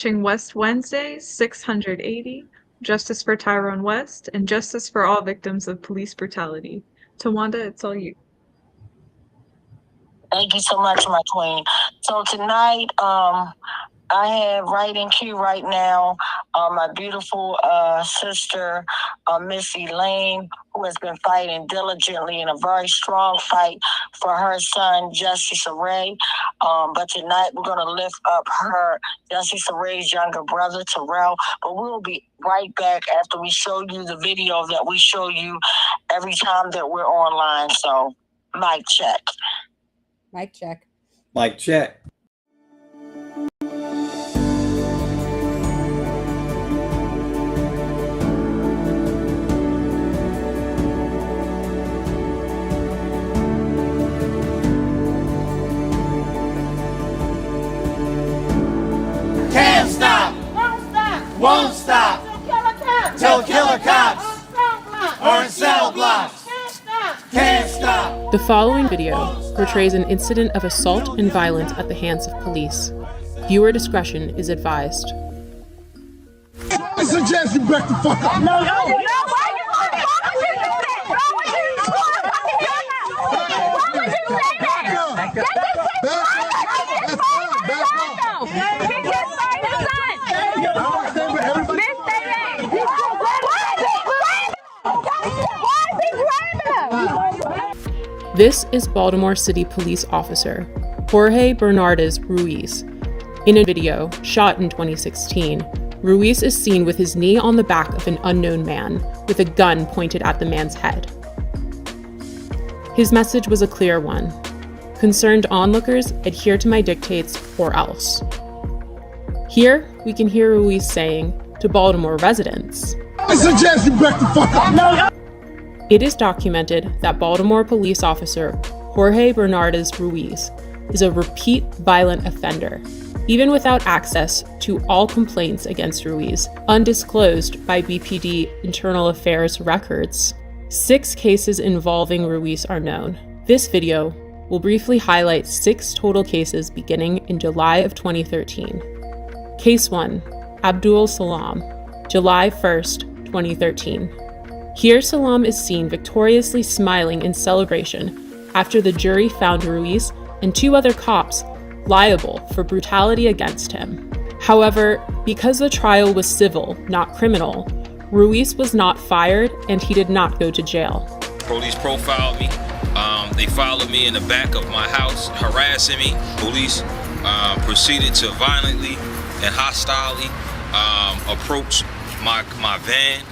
Watching West Wednesday, 680, Justice for Tyrone West, and Justice for all victims of police brutality. Tawanda, it's all you. Thank you so much, my queen. So tonight, I have right in queue right now my beautiful sister, Miss Elaine, who has been fighting diligently in a very strong fight for her son, Justice Array. But tonight we're going to lift up her, Justice Array's younger brother, Terrell. But we'll be right back after we show you the video that we show you every time that we're online. So, mic check. Mic check. Mic check. Can't stop. Won't stop. Till killer cops are in cell blocks. Can't stop. The following video portrays an incident of assault and violence at the hands of police. Viewer discretion is advised. I suggest you back the fuck up. No, why you want to Why would you say that? This is Baltimore City Police Officer Jorge Bernardes Ruiz. In a video shot in 2016, Ruiz is seen with his knee on the back of an unknown man with a gun pointed at the man's head. His message was a clear one. Concerned onlookers, adhere to my dictates or else. Here, we can hear Ruiz saying to Baltimore residents, I suggest you back the fuck up. It is documented that Baltimore police officer Jorge Bernardes Ruiz is a repeat violent offender, even without access to all complaints against Ruiz, undisclosed by BPD Internal Affairs records. 6 cases involving Ruiz are known. This video will briefly highlight 6 total cases beginning in July of 2013. Case 1, Abdul Salam, July 1st, 2013. Here Salam is seen victoriously smiling in celebration after the jury found Ruiz and 2 other cops liable for brutality against him. However, because the trial was civil, not criminal, Ruiz was not fired and he did not go to jail. Police profiled me. They followed me in the back of my house, harassing me. Police proceeded to violently and hostilely approach my van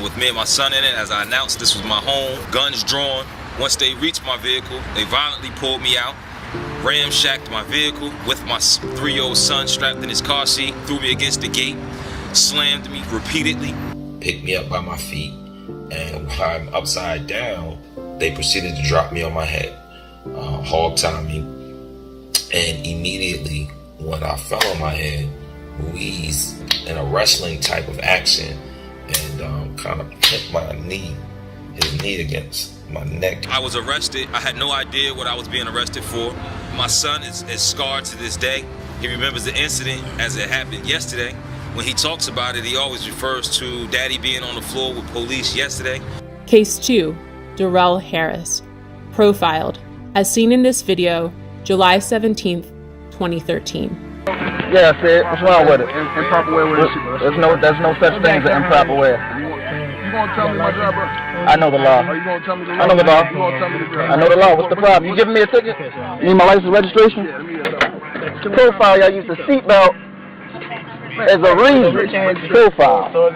with me and my son in it. As I announced, this was my home, guns drawn. Once they reached my vehicle, they violently pulled me out, ramshacked my vehicle with my 3-year-old son strapped in his car seat, threw me against the gate, slammed me repeatedly. Picked me up by my feet, and while I'm upside down, they proceeded to drop me on my head, hog-tie me, and immediately when I fell on my head, Ruiz, in a wrestling type of action, and kind of hit his knee against my neck. I was arrested. I had no idea what I was being arrested for. My son is scarred to this day. He remembers the incident as it happened yesterday. When he talks about it, he always refers to Daddy being on the floor with police yesterday. Case 2, Darrell Harris, profiled, as seen in this video, July 17th, 2013. Yeah, Sid, what's wrong with it? Improper way with it. There's no such thing as an improper way. You gonna tell me my job, bro? I know the law. Are you gonna tell me the law? I know the law. You gonna tell me the job? I know the law. What's the problem? You giving me a ticket? You need my license registration? Yeah, let me get it. The profile, y'all use the seatbelt as a reason. Profile. Do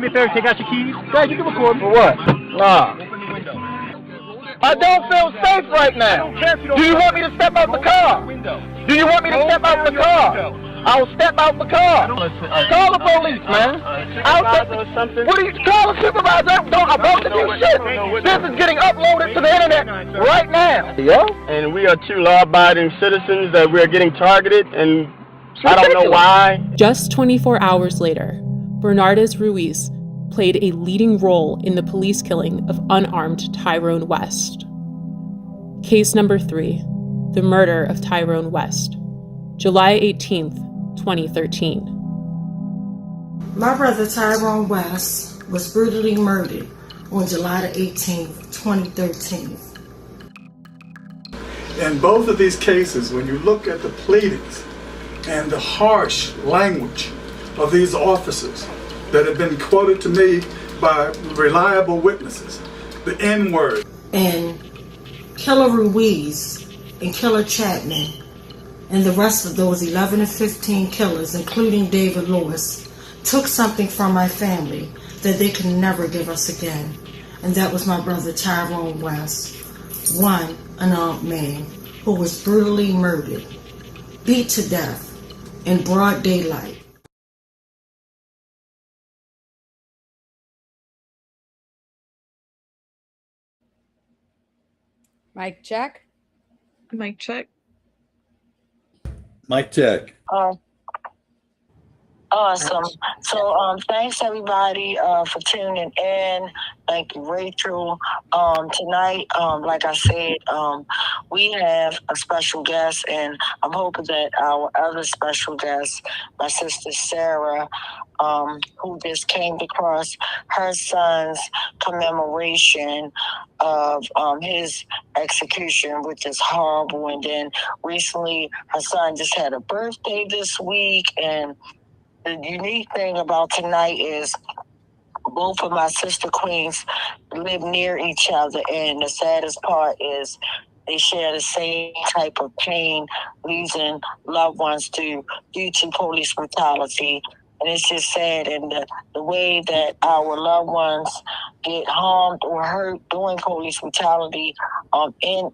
me a favor, take out your keys. Yeah, you can record me. For what? Nah. I don't feel safe right now. Do you want me to step out the car? Do you want me to step out the car? I'll step out the car. Call the police, man. What do you call a supervisor? I brought the new shit. This is getting uploaded to the internet right now. Yeah? And we are 2 law-abiding citizens that we're getting targeted, and I don't know why. Just 24 hours later, Bernardes Ruiz played a leading role in the police killing of unarmed Tyrone West. Case number 3, the murder of Tyrone West, July 18th, 2013. My brother Tyrone West was brutally murdered on July the 18th, 2013. In both of these cases, when you look at the pleadings and the harsh language of these officers that have been quoted to me by reliable witnesses, the N-word. And Killer Ruiz and Killer Chapman and the rest of those 11 and 15 killers, including David Lewis, took something from my family that they could never give us again. And that was my brother Tyrone West, one unarmed man who was brutally murdered, beat to death in broad daylight. Mic check. Mic check. Mic check. Awesome. So thanks everybody for tuning in. Thank you, Rachel. Tonight, like I said, we have a special guest, and I'm hoping that our other special guest, my sister Sarah, who just came across her son's commemoration of his execution, which is horrible. And then recently, her son just had a birthday this week, and the unique thing about tonight is both of my sister queens live near each other, and the saddest part is they share the same type of pain, losing loved ones due to police brutality. And it's just sad, and the way that our loved ones get harmed or hurt during police brutality, in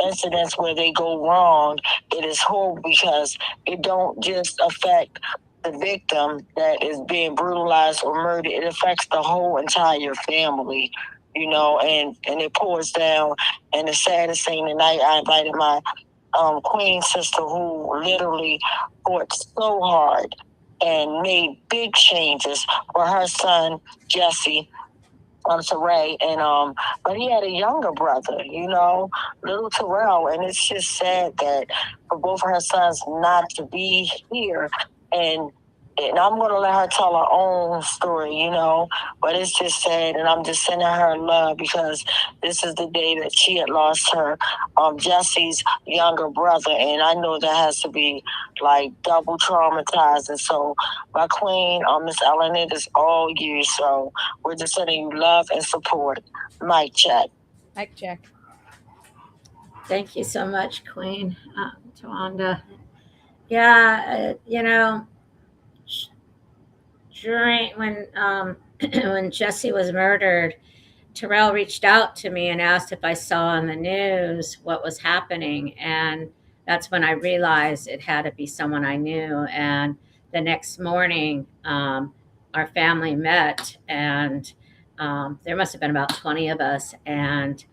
incidents where they go wrong, it is horrible because it don't just affect the victim that is being brutalized or murdered. It affects the whole entire family, and it pours down. And the saddest thing tonight, I invited my queen sister who literally fought so hard and made big changes for her son, Jesse. Ray, and but he had a younger brother, little Terrell, and it's just sad that for both of her sons not to be here, and I'm going to let her tell her own story, but it's just sad, and I'm just sending her love because this is the day that she had lost her Jesse's younger brother, and I know that has to be like double traumatized. And so my queen, Miss Ellen, it is all you, so we're just sending you love and support. Mic check. Mic check. Thank you so much, Queen Tawanda. Yeah, during when Jesse was murdered, Terrell reached out to me and asked if I saw on the news what was happening, and that's when I realized it had to be someone I knew. And the next morning, our family met, and there must have been about 20 of us, and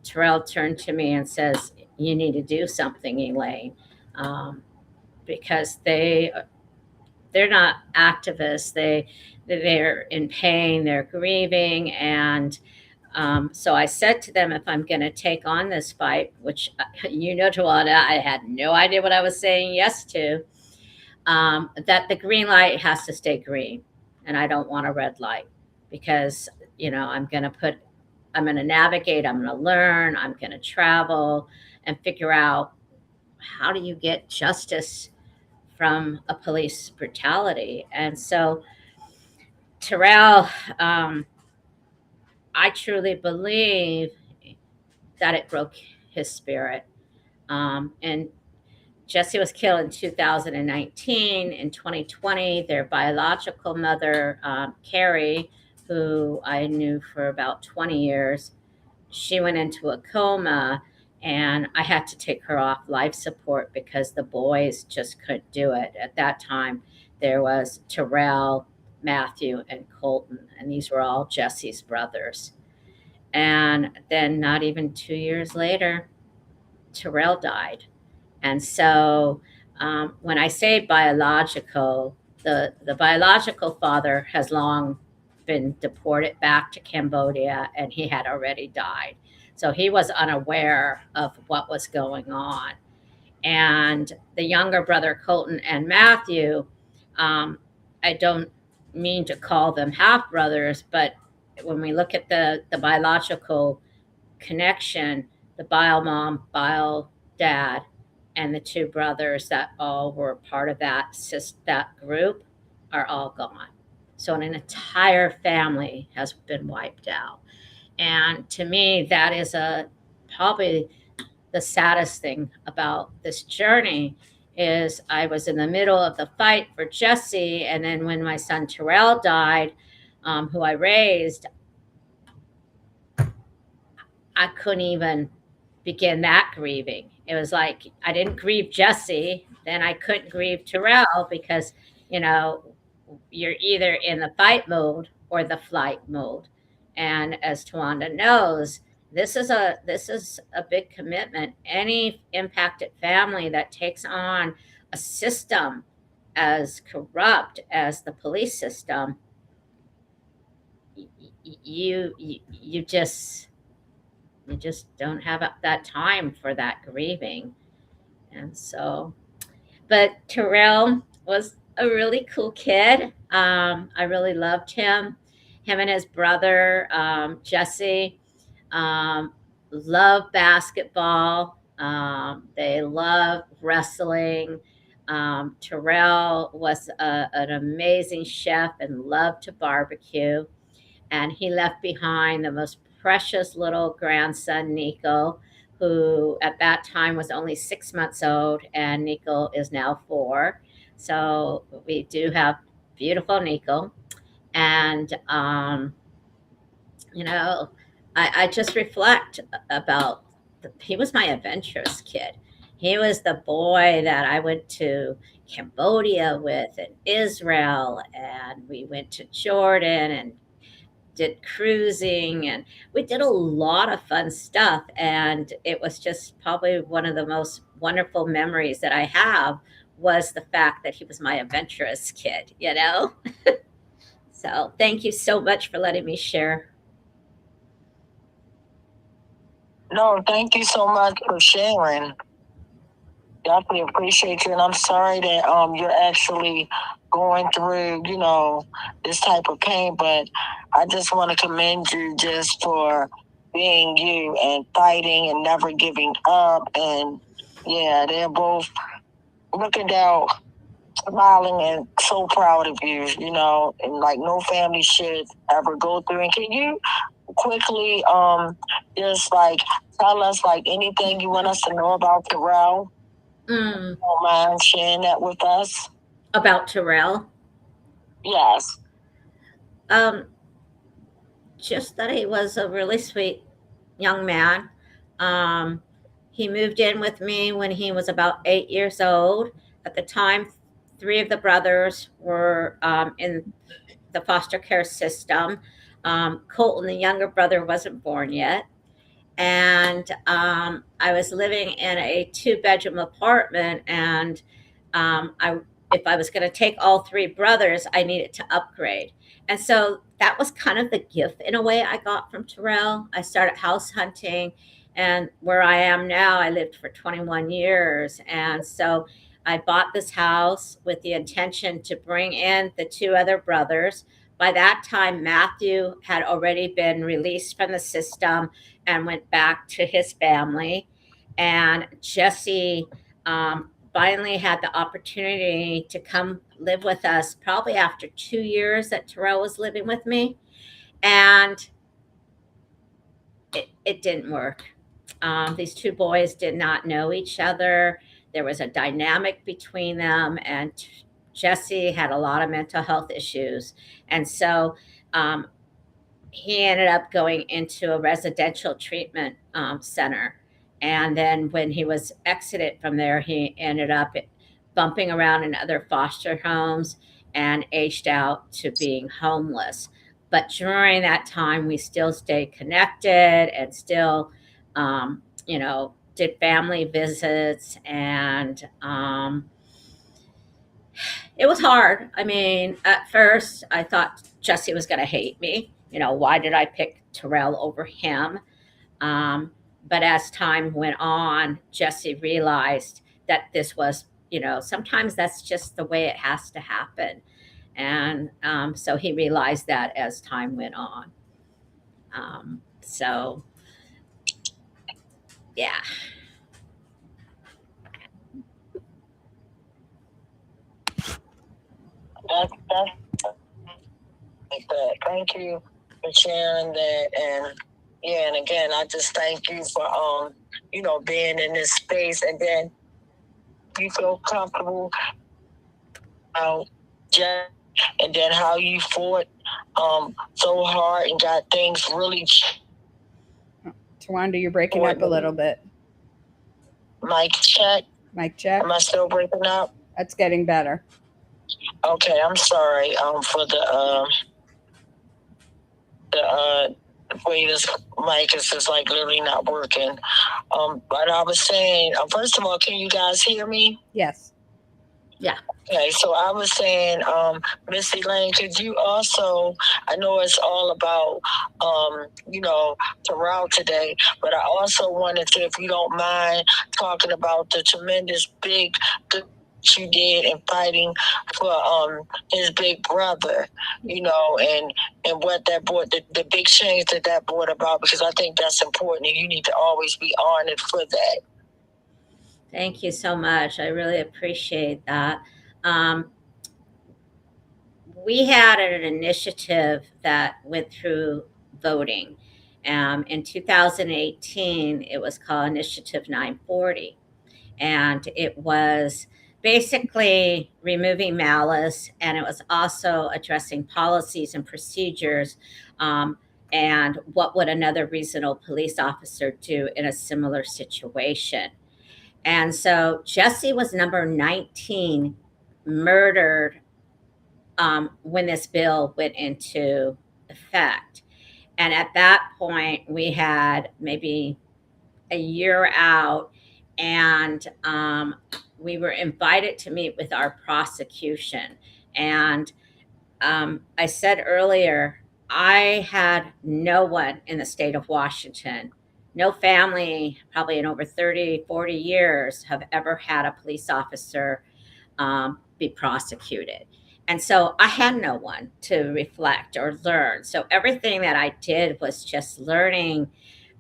Terrell turned to me and says, "You need to do something, Elaine," because they're not activists. They're in pain. They're grieving, and so I said to them, if I'm going to take on this fight, which Tawanda, I had no idea what I was saying yes to, that the green light has to stay green, and I don't want a red light because I'm going to navigate, I'm going to learn, I'm going to travel and figure out how do you get justice from a police brutality. And so Terrell, I truly believe that it broke his spirit. And Jesse was killed in 2019. In 2020, their biological mother, Carrie, who I knew for about 20 years, she went into a coma, and I had to take her off life support because the boys just couldn't do it. At that time, there was Terrell, Matthew, and Colton, and these were all Jesse's brothers. And then not even 2 years later, Terrell died. And so when I say biological, the biological father has long been deported back to Cambodia, and he had already died. So he was unaware of what was going on. And the younger brother, Colton and Matthew, I don't mean to call them half brothers, but when we look at the biological connection, the bio mom, bio dad, and the two brothers that all were part of that group are all gone. So an entire family has been wiped out. And to me, that is probably the saddest thing about this journey is I was in the middle of the fight for Jesse, and then when my son Terrell died, who I raised, I couldn't even begin that grieving. It was like I didn't grieve Jesse, then I couldn't grieve Terrell because, you know, you're either in the fight mode or the flight mode. And as Tawanda knows, this is a big commitment. Any impacted family that takes on a system as corrupt as the police system, you just don't have that time for that grieving. And so, but Terrell was a really cool kid. I really loved him. Him and his brother, Jesse, love basketball. They love wrestling. Terrell was an amazing chef and loved to barbecue. And he left behind the most precious little grandson, Nico, who at that time was only 6 months old, and Nico is now 4. So we do have beautiful Nico. And, you know, I just reflect about he was my adventurous kid. He was the boy that I went to Cambodia with and Israel, and we went to Jordan and did cruising, and we did a lot of fun stuff. And it was just probably one of the most wonderful memories that I have was the fact that he was my adventurous kid, you know? So thank you so much for letting me share. No, thank you so much for sharing. Definitely appreciate you, and I'm sorry that you're actually going through, this type of pain, but I just want to commend you just for being you and fighting and never giving up. And yeah, they're both looking down, smiling, and so proud of you, and like no family should ever go through. And can you quickly just like tell us like anything you want us to know about Terrell? Don't mind sharing that with us? About Terrell? Yes. Just that he was a really sweet young man. He moved in with me when he was about 8 years old. At the time, 3 of the brothers were in the foster care system. Colton, the younger brother, wasn't born yet. And I was living in a 2-bedroom apartment, and if I was going to take all 3 brothers, I needed to upgrade. And so that was kind of the gift in a way I got from Terrell. I started house hunting, and where I am now, I lived for 21 years. And so I bought this house with the intention to bring in the 2 other brothers. By that time, Matthew had already been released from the system and went back to his family. And Jesse finally had the opportunity to come live with us probably after 2 years that Terrell was living with me. And it didn't work. These 2 boys did not know each other. There was a dynamic between them, and Jesse had a lot of mental health issues. And so he ended up going into a residential treatment center. And then when he was exited from there, he ended up bumping around in other foster homes and aged out to being homeless. But during that time, we still stayed connected and still, did family visits. And it was hard. I mean, at first, I thought Jesse was going to hate me. Why did I pick Terrell over him? But as time went on, Jesse realized that this was, sometimes that's just the way it has to happen. And so he realized that as time went on. So, yeah. That's like that. Thank you for sharing that. And yeah, and again, I just thank you for being in this space, and then you feel comfortable out, and then how you fought so hard and got things really. Tawanda, you're breaking up a little bit. Mic check. Mic check. Am I still breaking up? That's getting better. Okay, I'm sorry for the way this mic is just like literally not working. But I was saying, first of all, can you guys hear me? Yes. Yeah. Okay, so I was saying, Missy Lane, could you also, I know it's all about, Terrell today, but I also wanted to, if you don't mind, talking about the tremendous big you did in fighting for his big brother, and what that brought, the big change that brought about, because I think that's important, and you need to always be honored for that. Thank you so much. I really appreciate that. We had an initiative that went through voting. In 2018, it was called Initiative 940. And it was basically removing malice, and it was also addressing policies and procedures, and what would another regional police officer do in a similar situation. And so Jesse was number 19 murdered when this bill went into effect. And at that point, we had maybe a year out, and we were invited to meet with our prosecution. And I said earlier, I had no one in the state of Washington, no family, probably in over 30, 40 years, have ever had a police officer be prosecuted. And so I had no one to reflect or learn. So everything that I did was just learning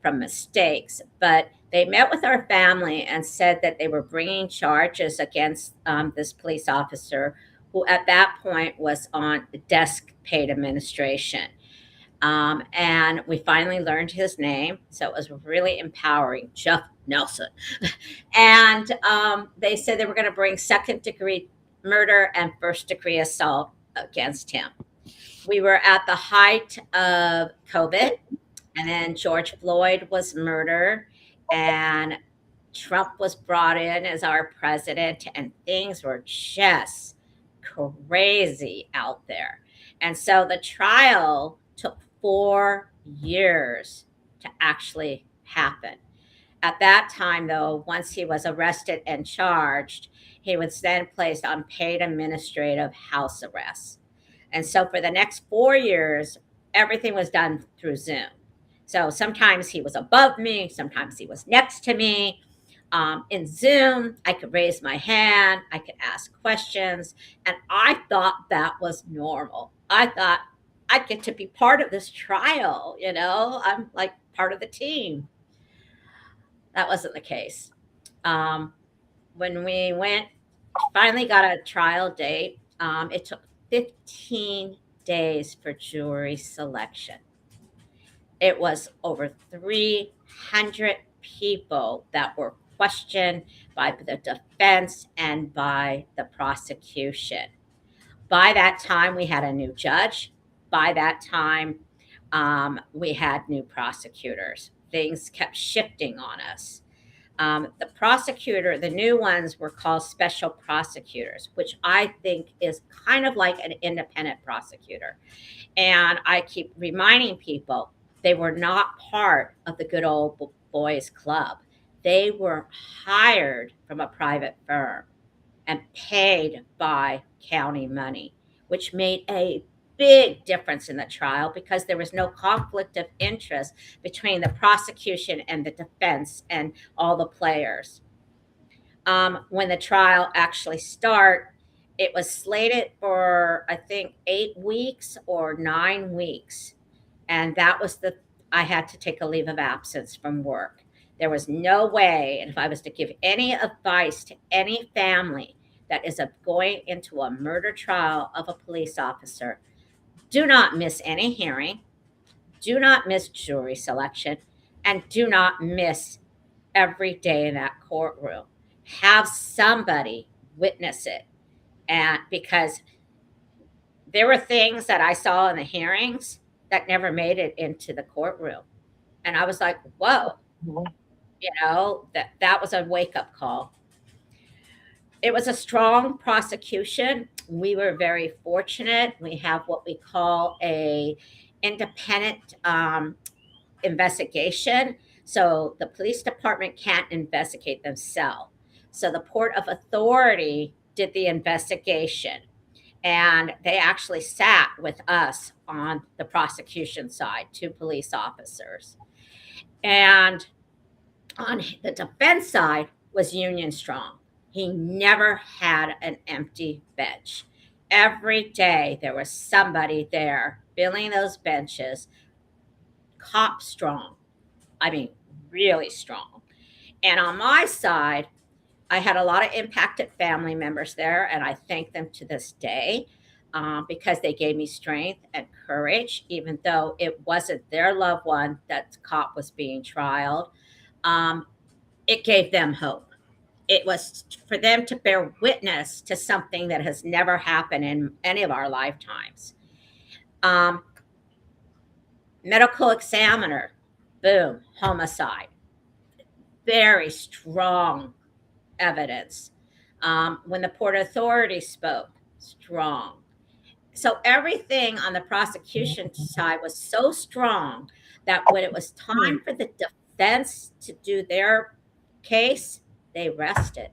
from mistakes. But they met with our family and said that they were bringing charges against this police officer, who at that point was on desk paid administration. And we finally learned his name. So it was really empowering, Jeff Nelson. And they said they were going to bring second degree murder and first degree assault against him. We were at the height of COVID, and then George Floyd was murdered, and Trump was brought in as our president, and things were just crazy out there. And so the trial took 4 years to actually happen. At that time, though, once he was arrested and charged, he was then placed on paid administrative house arrest. And so for the next 4 years, everything was done through Zoom. So sometimes he was above me, sometimes he was next to me. In Zoom, I could raise my hand, I could ask questions, and I thought that was normal. I thought I get to be part of this trial, I'm like part of the team. That wasn't the case. When we finally got a trial date, it took 15 days for jury selection. It was over 300 people that were questioned by the defense and by the prosecution. By that time, we had a new judge. By that time, we had new prosecutors. Things kept shifting on us. The new ones were called special prosecutors, which I think is kind of like an independent prosecutor. And I keep reminding people, they were not part of the good old boys club. They were hired from a private firm and paid by county money, which made a big difference in the trial because there was no conflict of interest between the prosecution and the defense and all the players. When the trial actually it was slated for, I think, 8 weeks or 9 weeks. And I had to take a leave of absence from work. There was no way, and if I was to give any advice to any family that is going into a murder trial of a police officer, do not miss any hearing, do not miss jury selection, and do not miss every day in that courtroom. Have somebody witness it. And because there were things that I saw in the hearings that never made it into the courtroom. And I was like, whoa, that was a wake up call. It was a strong prosecution. We were very fortunate. We have what we call a independent investigation. So the police department can't investigate themselves. So the Port of Authority did the investigation. And they actually sat with us on the prosecution side, 2 police officers. And on the defense side was Union Strong. He never had an empty bench. Every day there was somebody there filling those benches, cop strong. I mean, really strong. And on my side, I had a lot of impacted family members there, and I thank them to this day because they gave me strength and courage, even though it wasn't their loved one that cop was being trialed. It gave them hope. It was for them to bear witness to something that has never happened in any of our lifetimes. Medical examiner, boom, homicide. Very strong evidence. When the Port Authority spoke, strong. So everything on the prosecution side was so strong that when it was time for the defense to do their case, they rested.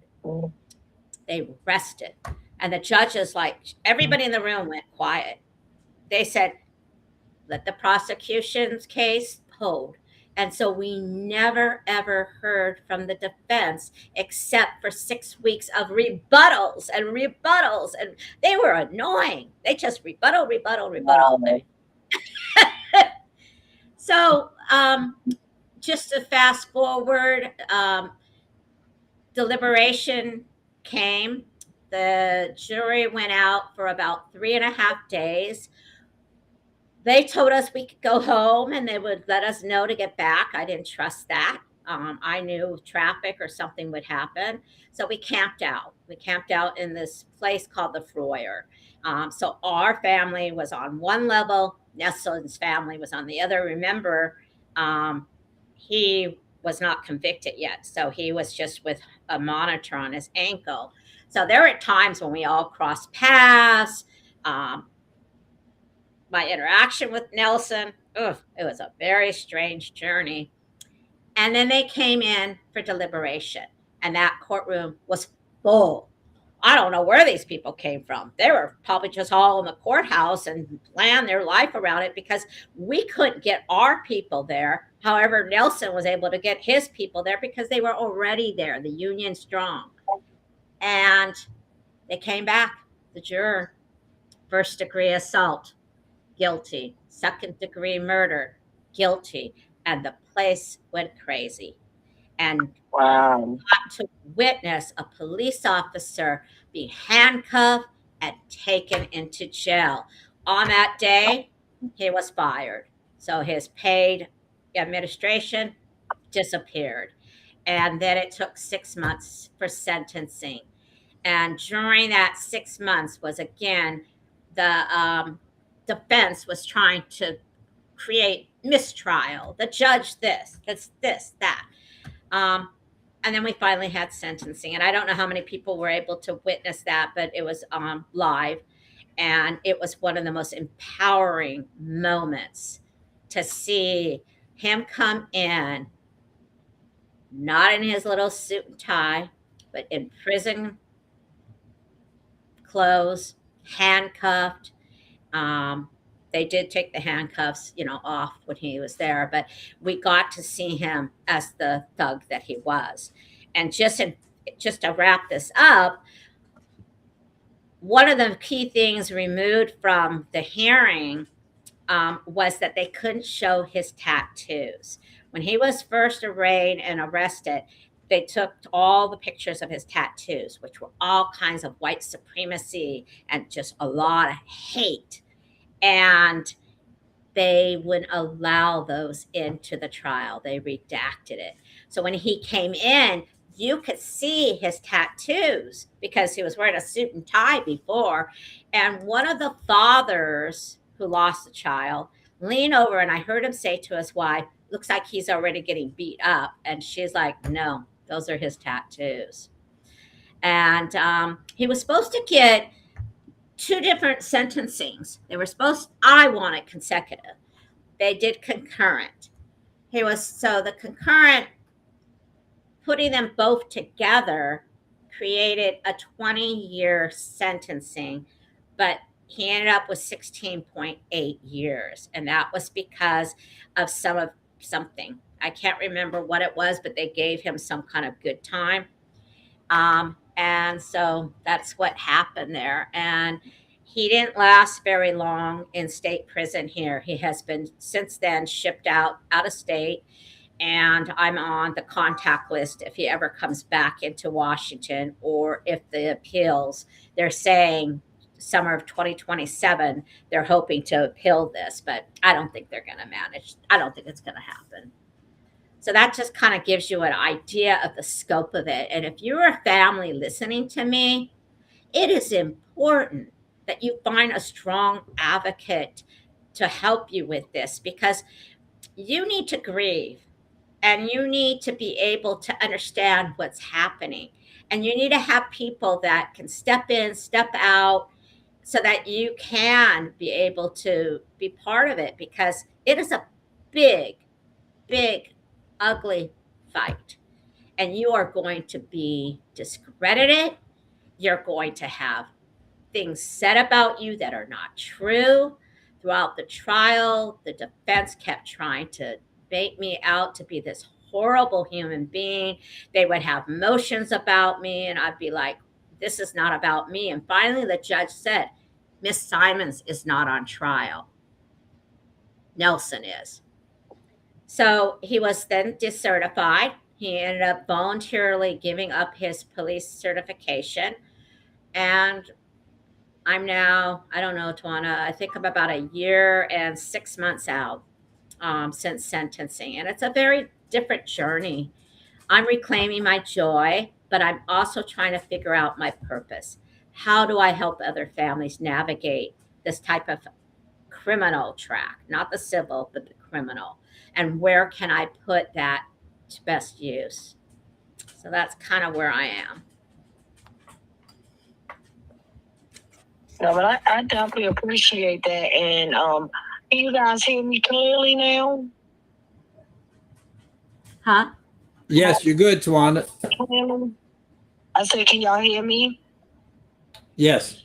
They rested. And the judges, like everybody in the room, went quiet. They said, let the prosecution's case hold. And so we never, ever heard from the defense except for 6 weeks of rebuttals and rebuttals. And they were annoying. They just rebuttal. So just to fast forward, deliberation came. The jury went out for about 3.5 days. They told us we could go home and they would let us know to get back. I didn't trust that. I knew traffic or something would happen. So we camped out. We camped out in this place called the Froyer. So our family was on one level. Nelson's family was on the other. Remember, he was not convicted yet. So he was just with a monitor on his ankle. So there were times when we all crossed paths. My interaction with Nelson, it was a very strange journey. And then they came in for deliberation, and that courtroom was full. I don't know where these people came from. They were probably just all in the courthouse and planned their life around it because we couldn't get our people there. However, Nelson was able to get his people there because they were already there, the Union Strong. And they came back, the juror, 1st-degree assault, guilty. 2nd-degree murder, guilty. And the place went crazy. And Wow. got to witness a police officer be handcuffed and taken into jail. On that day, he was fired. So his paid administration disappeared. And then it took 6 months for sentencing. And during that 6 months was, again, the defense was trying to create mistrial. The judge this, that. And then we finally had sentencing. And I don't know how many people were able to witness that, but it was live. And it was one of the most empowering moments to see him come in, not in his little suit and tie, but in prison clothes, handcuffed. They did take the handcuffs, off when he was there, but we got to see him as the thug that he was. And just just to wrap this up, one of the key things removed from the hearing was that they couldn't show his tattoos. When he was first arraigned and arrested, they took all the pictures of his tattoos, which were all kinds of white supremacy and just a lot of hate. And they wouldn't allow those into the trial. They redacted it. So when he came in, you could see his tattoos because he was wearing a suit and tie before. And one of the fathers who lost a child leaned over, and I heard him say to his wife, "Looks like he's already getting beat up." And she's like, "No, those are his tattoos." And he was supposed to get 2 different sentencings. I wanted consecutive. They did concurrent. So the concurrent, putting them both together, created a 20-year sentencing, but he ended up with 16.8 years. And that was because of something. I can't remember what it was, but they gave him some kind of good time. And so that's what happened there. And he didn't last very long in state prison here. He has been since then shipped out of state. And I'm on the contact list if he ever comes back into Washington, or if the appeals, they're saying summer of 2027, they're hoping to appeal this, but I don't think they're going to manage. I don't think it's going to happen. So that just kind of gives you an idea of the scope of it. And if you're a family listening to me, it is important that you find a strong advocate to help you with this, because you need to grieve. And you need to be able to understand what's happening. And you need to have people that can step in, step out, so that you can be able to be part of it, because it is a big, big, ugly fight. And you are going to be discredited. You're going to have things said about you that are not true. Throughout the trial, the defense kept trying to bait me out to be this horrible human being. They would have motions about me, and I'd be like, this is not about me. And finally, the judge said, Miss Simons is not on trial. Nelson is. So he was then decertified. He ended up voluntarily giving up his police certification. And I'm now, I don't know, Tawana, I think I'm about a year and 6 months out since sentencing. And it's a very different journey. I'm reclaiming my joy, but I'm also trying to figure out my purpose. How do I help other families navigate this type of criminal track? Not the civil, but the criminal. And where can I put that to best use? So that's kind of where I am. No, but I definitely appreciate that. And can you guys hear me clearly now? Huh? Yes, you're good, Tawanda. I said, can y'all hear me? Yes.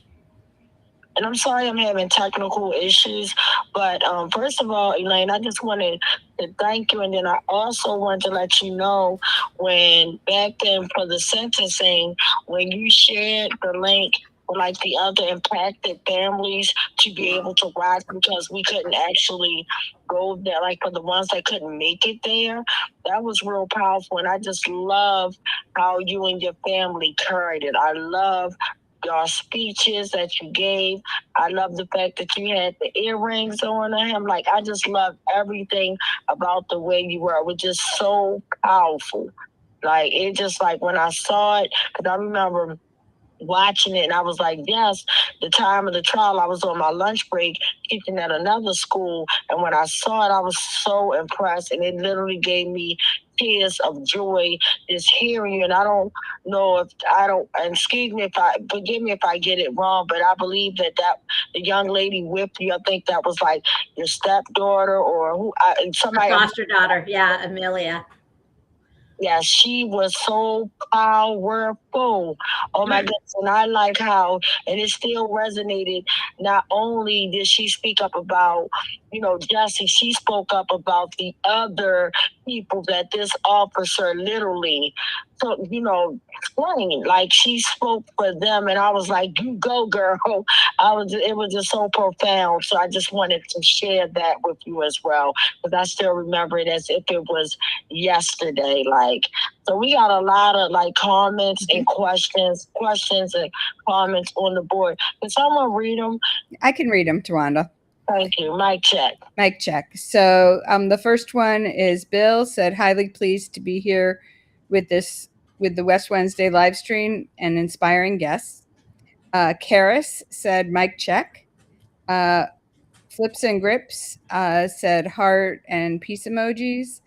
And I'm sorry I'm having technical issues, but first of all, Elaine, I just wanted to thank you. And then I also wanted to let you know, when back then for the sentencing, when you shared the link for like the other impacted families to be able to watch, because we couldn't actually go there, like for the ones that couldn't make it there, that was real powerful. And I just love how you and your family carried it. I love your speeches that you gave. I love the fact that you had the earrings on him. Like, I just love everything about the way you were. It was just so powerful. Like, it just, like, when I saw it, because I remember watching it, and I was like, yes, the time of the trial, I was on my lunch break teaching at another school, and when I saw it, I was so impressed, and it literally gave me tears of joy just hearing you. And I don't know if and excuse me if forgive me if I get it wrong, but I believe that the young lady with you, I think that was like your stepdaughter or somebody. Foster daughter, yeah, Amelia. Yeah, she was so powerful. full. Oh my goodness. And I like how, and it still resonated. Not only did she speak up about, Jesse, she spoke up about the other people that this officer literally took, explained. Like she spoke for them, and I was like, "You go, girl." It was just so profound. So I just wanted to share that with you as well, because I still remember it as if it was yesterday. Like, so we got a lot of like comments and questions and comments on the board. Can someone read them? I can read them, Tawanda. Thank you. Mic check. Mic check. So the first one is Bill said, highly pleased to be here with the West Wednesday live stream and inspiring guests. Karis said, mic check. Flips and Grips said heart and peace emojis.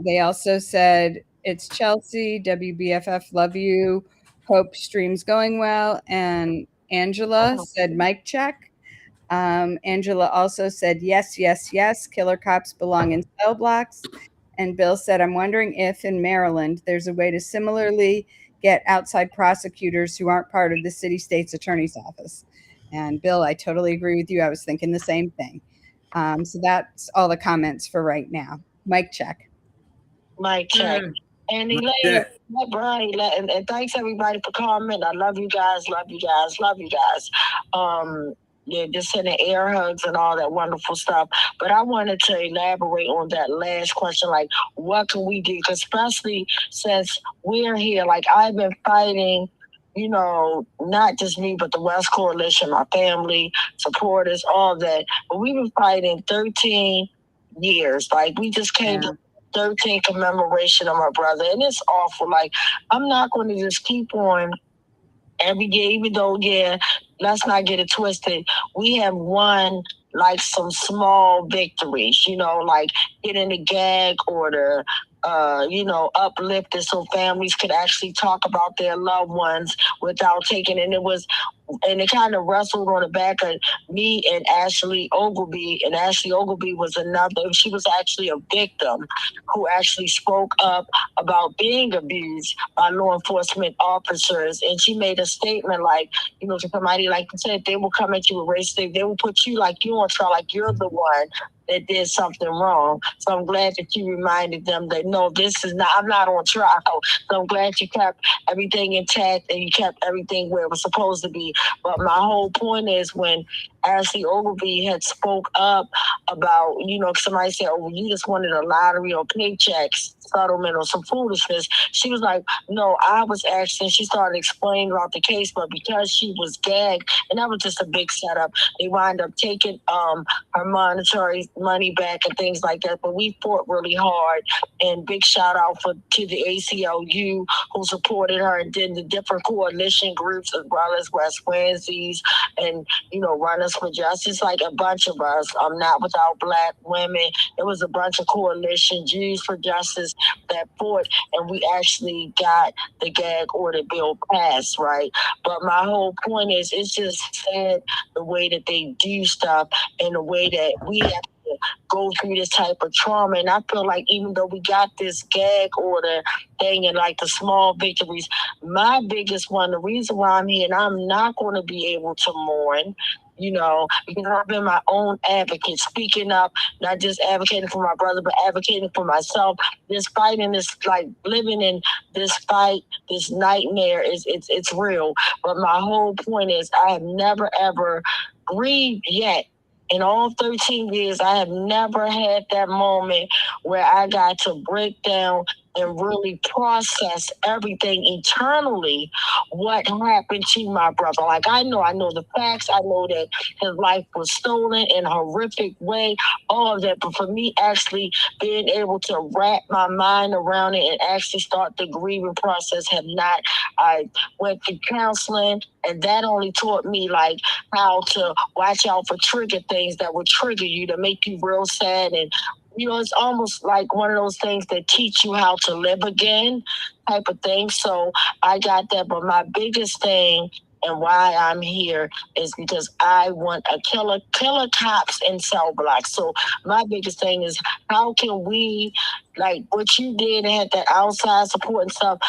They also said, it's Chelsea, WBFF, love you. Hope stream's going well. And Angela said, mic check. Angela also said, yes, yes, yes, killer cops belong in cell blocks. And Bill said, I'm wondering if in Maryland there's a way to similarly get outside prosecutors who aren't part of the city state's attorney's office. And Bill, I totally agree with you. I was thinking the same thing. So that's all the comments for right now. Mic check. Mic check. And Elaine, Brian, and thanks everybody for commenting. I love you guys, love you guys, love you guys. Yeah, just sending air hugs and all that wonderful stuff. But I wanted to elaborate on that last question, like, what can we do? Because especially since we're here, like, I've been fighting, not just me, but the West Coalition, my family, supporters, all that. But we've been fighting 13 years. Like, we just came to 13th commemoration of my brother. And it's awful. Like, I'm not going to just keep on every day, even though, let's not get it twisted. We have won like some small victories, like getting the gag order, uplifted so families could actually talk about their loved ones without taking it. And it kind of wrestled on the back of me and Ashley Ogilvy. And Ashley Ogilvy was she was actually a victim who actually spoke up about being abused by law enforcement officers. And she made a statement like, to somebody, like you said, they will come at you with racism. They will put you like you on trial, like you're the one that did something wrong. So I'm glad that you reminded them that, no, I'm not on trial. So I'm glad you kept everything intact and you kept everything where it was supposed to be. But my whole point is when Ashley Ogilvy had spoke up about, somebody said, oh, you just wanted a lottery or paychecks, settlement or some foolishness. She was like, no, I was actually, she started explaining about the case, but because she was gagged, and that was just a big setup, they wind up taking her monetary money back and things like that. But we fought really hard, and big shout out to the ACLU who supported her, and then the different coalition groups as well as West Wednesdays and, Runners for Justice, like a bunch of us. Not Without Black Women. It was a bunch of coalition, Jews for Justice, that fought, and we actually got the gag order bill passed, right? But my whole point is, it's just sad the way that they do stuff and the way that we have to go through this type of trauma. And I feel like even though we got this gag order thing and like the small victories, my biggest one, the reason why I'm here, and I'm not going to be able to mourn, because I've been my own advocate, speaking up, not just advocating for my brother, but advocating for myself. This fighting, this like living in this fight, this nightmare it's real. But my whole point is, I have never ever grieved yet. In all 13 years, I have never had that moment where I got to break down and really process everything internally, what happened to my brother. Like, I know the facts. I know that his life was stolen in a horrific way, all of that. But for me, actually being able to wrap my mind around it and actually start the grieving process have not. I went to counseling, and that only taught me like how to watch out for trigger things that would trigger you to make you real sad. And it's almost like one of those things that teach you how to live again type of thing. So I got that. But my biggest thing and why I'm here is because I want a killer cops in cell blocks. So my biggest thing is, how can we, like what you did and had that outside support and stuff,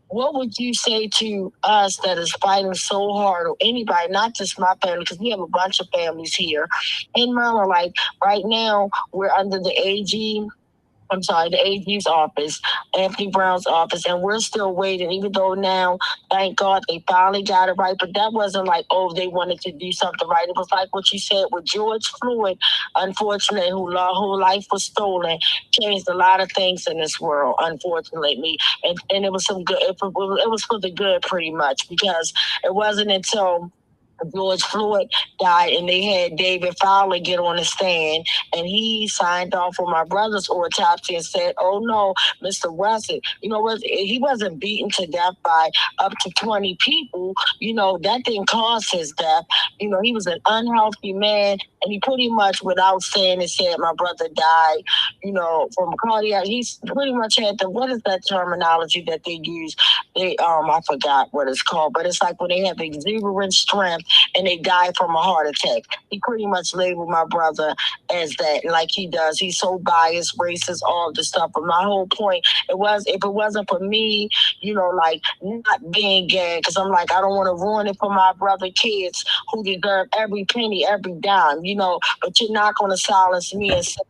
what would you say to us that is fighting so hard, or anybody, not just my family, because we have a bunch of families here in Maryland? Like right now, we're under the the AG's office, Anthony Brown's office, and we're still waiting, even though now, thank God, they finally got it right. But that wasn't like, oh, they wanted to do something right. It was like what you said with George Floyd, unfortunately, whose life was stolen, changed a lot of things in this world, unfortunately. And it was some good, it was for the good, pretty much, because it wasn't until George Floyd died, and they had David Fowler get on the stand, and he signed off on my brother's autopsy and said, "Oh no, Mr. West, you know what? He wasn't beaten to death by up to 20 people. You know that didn't cause his death. You know he was an unhealthy man, and he pretty much, without saying it, said my brother died. You know from cardiac. He's pretty much had the what is that terminology that they use? I forgot what it's called, but it's like when they have exuberant strength and they die from a heart attack. He pretty much labeled my brother as that, like he does. He's so biased, racist, all the stuff. But my whole point, if it wasn't for me, you know, like not being gay, because I'm like, I don't want to ruin it for my brother kids who deserve every penny, every dime, you know, but you're not going to silence me and say,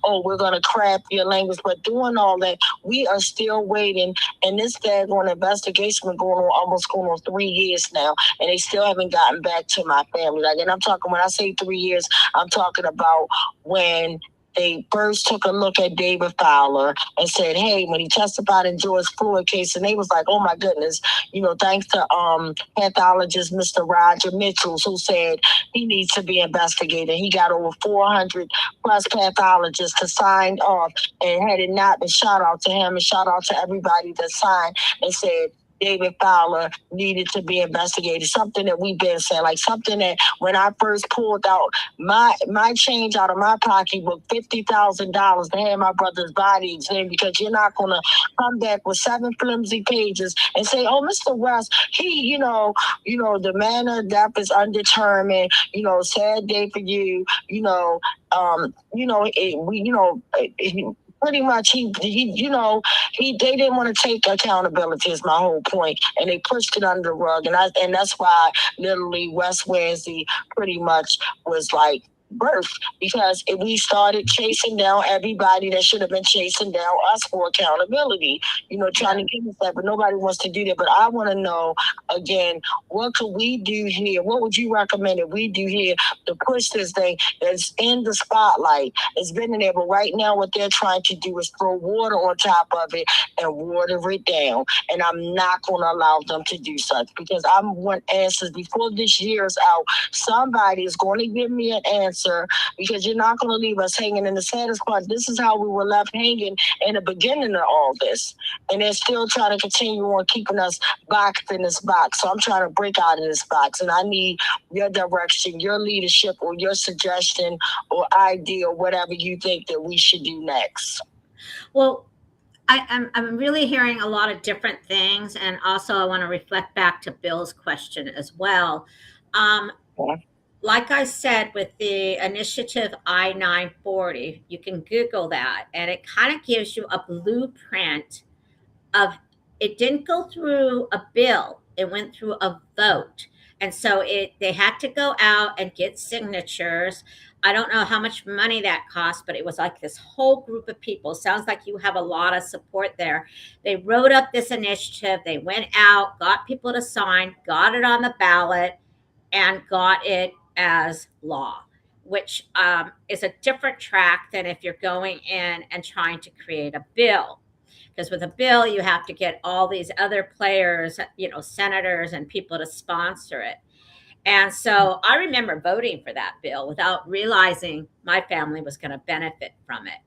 oh, we're going to craft your language. But doing all that, we are still waiting. And this daggone investigation been going on 3 years now. And they still haven't gotten back to my family. Like, and I'm talking, when I say 3 years, I'm talking about when they first took a look at David Fowler and said, hey, when he testified in George Floyd case, and they was like, oh my goodness, you know, thanks to pathologist Mr. Roger Mitchell, who said he needs to be investigated. He got over 400 plus pathologists to sign off, and had it not been, shout out to him and shout out to everybody that signed and said David Fowler needed to be investigated. Something that we've been saying, like something that when I first pulled out my change out of my pocketbook, $50,000 to have my brother's body examined, because you're not gonna come back with 7 flimsy pages and say, "Oh, Mr. West, he, the manner of death is undetermined. You know, sad day for you. Pretty much they didn't want to take accountability is my whole point, and they pushed it under the rug, and that's why literally West Wednesday pretty much was like birth, because if we started chasing down everybody that should have been chasing down us for accountability, trying to give us that, but nobody wants to do that. But I want to know again, what could we do here? What would you recommend that we do here to push this thing that's in the spotlight? It's been in there, but right now what they're trying to do is throw water on top of it and water it down. And I'm not going to allow them to do such, because I want answers before this year is out. Somebody is going to give me an answer, because you're not going to leave us hanging. In the saddest part, this is how we were left hanging in the beginning of all this. And they're still trying to continue on keeping us boxed in this box. So I'm trying to break out of this box, and I need your direction, your leadership, or your suggestion or idea, or whatever you think that we should do next. Well, I'm really hearing a lot of different things, and also I want to reflect back to Bill's question as well. Like I said, with the initiative I-940, you can Google that, and it kind of gives you a blueprint of, it didn't go through a bill, it went through a vote. And so they had to go out and get signatures. I don't know how much money that cost, but it was like this whole group of people. Sounds like you have a lot of support there. They wrote up this initiative. They went out, got people to sign, got it on the ballot, and got it as law, which is a different track than if you're going in and trying to create a bill. Because with a bill, you have to get all these other players, senators and people to sponsor it. And so I remember voting for that bill without realizing my family was going to benefit from it.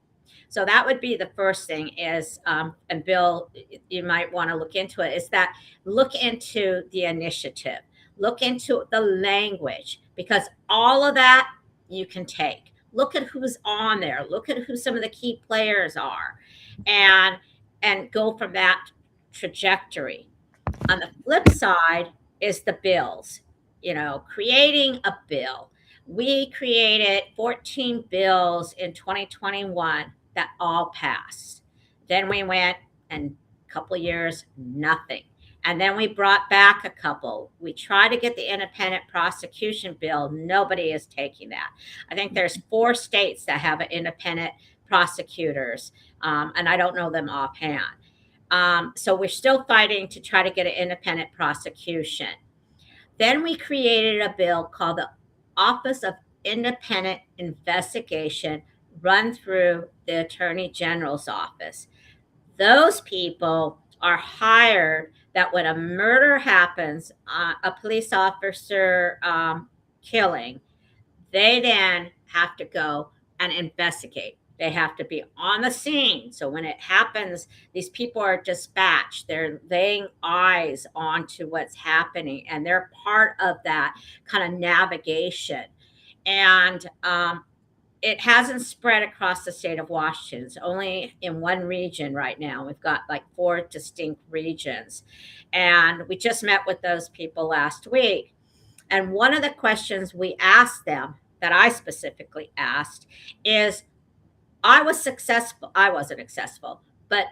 So that would be the first thing is, and Bill, you might want to look into it, is that look into the initiative, look into the language, because all of that you can take. Look at who's on there. Look at who some of the key players are, and go from that trajectory. On the flip side is the bills, creating a bill. We created 14 bills in 2021 that all passed. Then we went, and a couple of years, nothing. And then we brought back a couple. We tried to get the independent prosecution bill. Nobody is taking that. I think there's 4 states that have independent prosecutors, and I don't know them offhand. So we're still fighting to try to get an independent prosecution. Then we created a bill called the Office of Independent Investigation, run through the Attorney General's office. Those people are hired that when a murder happens, a police officer killing, they then have to go and investigate. They have to be on the scene. So when it happens, these people are dispatched. They're laying eyes onto what's happening, and they're part of that kind of navigation. And it hasn't spread across the state of Washington. It's only in one region right now. We've got like 4 distinct regions. And we just met with those people last week. And one of the questions we asked them, that I specifically asked, is I was successful. I wasn't successful, but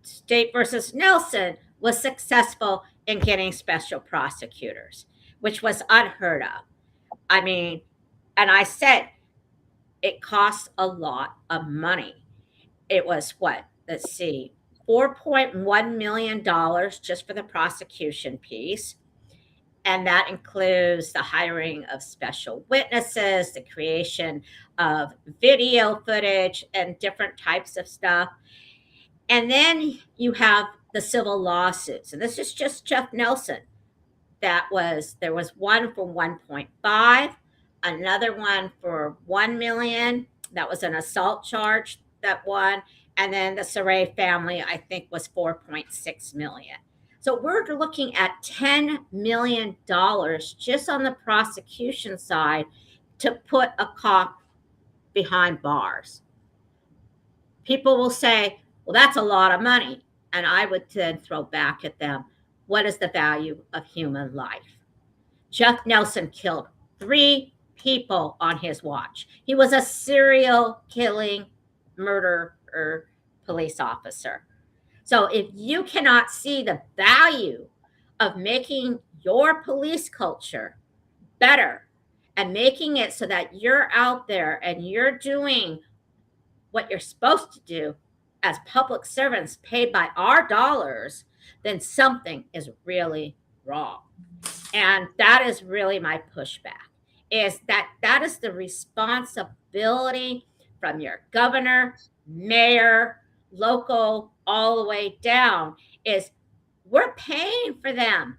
State versus Nelson was successful in getting special prosecutors, which was unheard of. I mean, and I said, it costs a lot of money. It was what? Let's see, $4.1 million just for the prosecution piece. And that includes the hiring of special witnesses, the creation of video footage, and different types of stuff. And then you have the civil lawsuits. And this is just Jeff Nelson. There was one for 1.5, another one for 1 million. That was an assault charge that won. And then the Saray family, I think, was 4.6 million. So we're looking at $10 million just on the prosecution side to put a cop behind bars. People will say, well, that's a lot of money. And I would then throw back at them, what is the value of human life? Jeff Nelson killed 3 people on his watch. He was a serial killing murderer police officer. So if you cannot see the value of making your police culture better and making it so that you're out there and you're doing what you're supposed to do as public servants paid by our dollars, then something is really wrong. And that is really my pushback, is that is the responsibility from your governor, mayor, local, all the way down, is we're paying for them.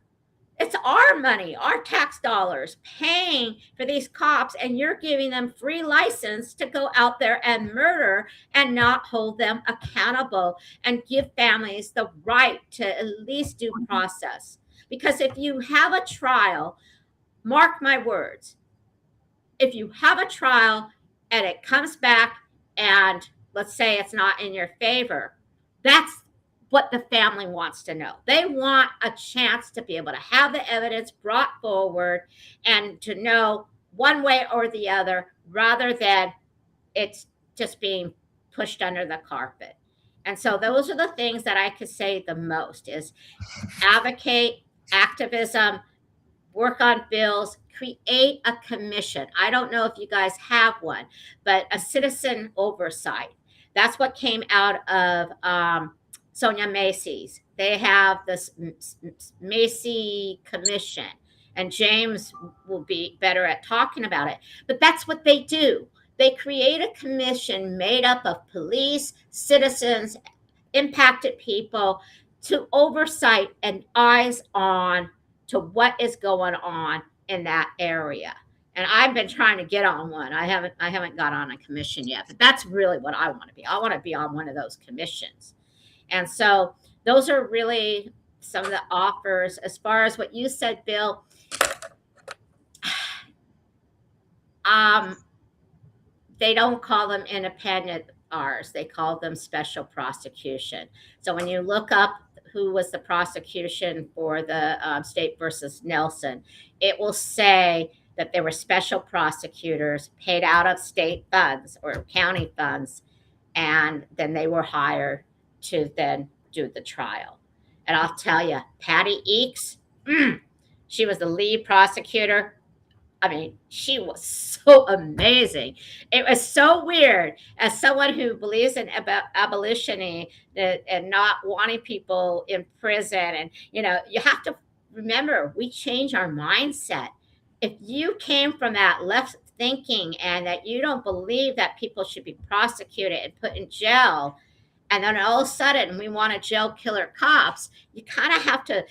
It's our money, our tax dollars paying for these cops, and you're giving them free license to go out there and murder and not hold them accountable and give families the right to at least due process. Because if you have a trial, mark my words, if you have a trial and it comes back and let's say it's not in your favor, that's what the family wants to know. They want a chance to be able to have the evidence brought forward and to know one way or the other, rather than it's just being pushed under the carpet. And so those are the things that I could say the most is advocate, activism, work on bills, create a commission. I don't know if you guys have one, but a citizen oversight. That's what came out of Sonia Macy's. They have this Macy Commission, and James will be better at talking about it. But that's what they do. They create a commission made up of police, citizens, impacted people to oversight and eyes on to what is going on in that area. And I've been trying to get on one. I haven't got on a commission yet, but that's really what I want to be. I want to be on one of those commissions. And so those are really some of the offers. As far as what you said, Bill, they don't call them independent R's. They call them special prosecution. So when you look up who was the prosecution for the State versus Nelson, it will say that there were special prosecutors paid out of state funds or county funds, and then they were hired to then do the trial. And I'll tell you, Patty Eakes, she was the lead prosecutor. I mean, she was so amazing. It was so weird as someone who believes in abolition and not wanting people in prison. And, you have to remember, we change our mindset. If you came from that left thinking and that you don't believe that people should be prosecuted and put in jail, and then all of a sudden we want to jail killer cops, you kind of have to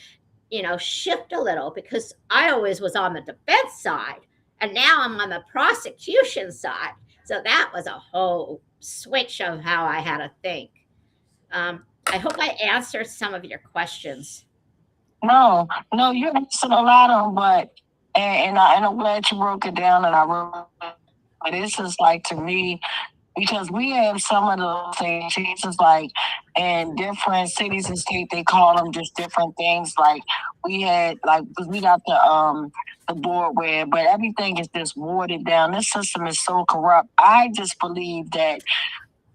shift a little, because I always was on the defense side and now I'm on the prosecution side. So that was a whole switch of how I had to think. I hope I answered some of your questions. No, you answered a lot of them, but and I'm glad you broke it down, and I wrote. But it's just like, to me, because we have some of those things. It's just like in different cities and states, they call them just different things. Like we had, because we got the board where, but everything is just watered down. This system is so corrupt. I just believe that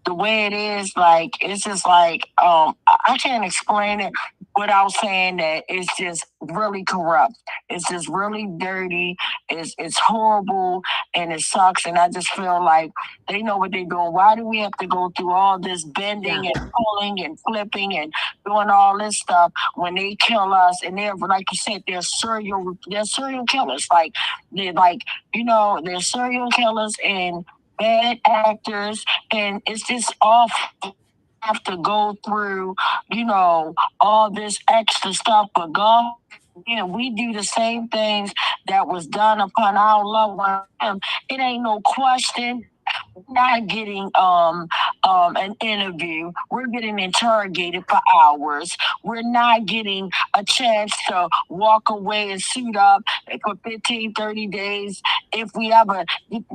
the way it is, like, it's just like, I can't explain it without saying that it's just really corrupt. It's just really dirty. It's horrible, and it sucks. And I just feel like they know what they're doing. Why do we have to go through all this bending and pulling and flipping and doing all this stuff when they kill us? And they're, like you said, they're serial killers. They're serial killers and bad actors, and it's just awful. Have to go through, all this extra stuff, but God, we do the same things that was done upon our loved one. It ain't no question. We're not getting an interview. We're getting interrogated for hours. We're not getting a chance to walk away and suit up for 15, 30 days if we ever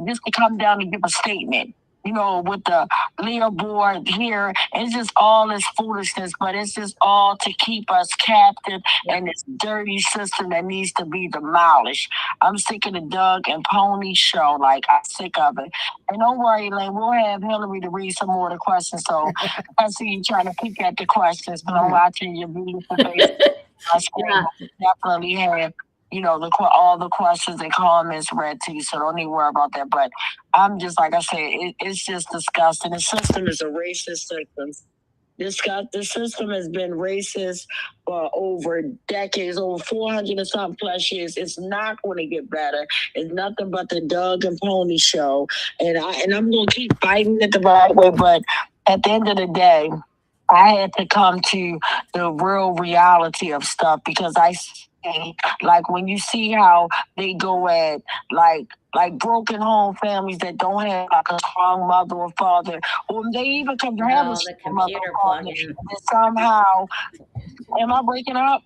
just to come down and give a statement. With the leaderboard here, it's just all this foolishness, but it's just all to keep us captive in this dirty system that needs to be demolished. I'm sick of the Doug and Pony show. Like, I'm sick of it. And don't worry, Elaine, we'll have Hillary to read some more of the questions. So I see you trying to pick at the questions, but I'm watching your beautiful face on screen. Definitely have all the questions and comments read to you, so don't even worry about that. But I'm just, like I said, it's just disgusting. The system is a racist system. The system has been racist for over decades, over 400 and something plus years. It's not going to get better. It's nothing but the Doug and Pony show. And I'm going to keep fighting it the right way. But at the end of the day, I had to come to the real reality of stuff, because like when you see how they go at like broken home families that don't have like a strong mother or father, or they even can have a strong mother or father, and somehow, am I breaking up?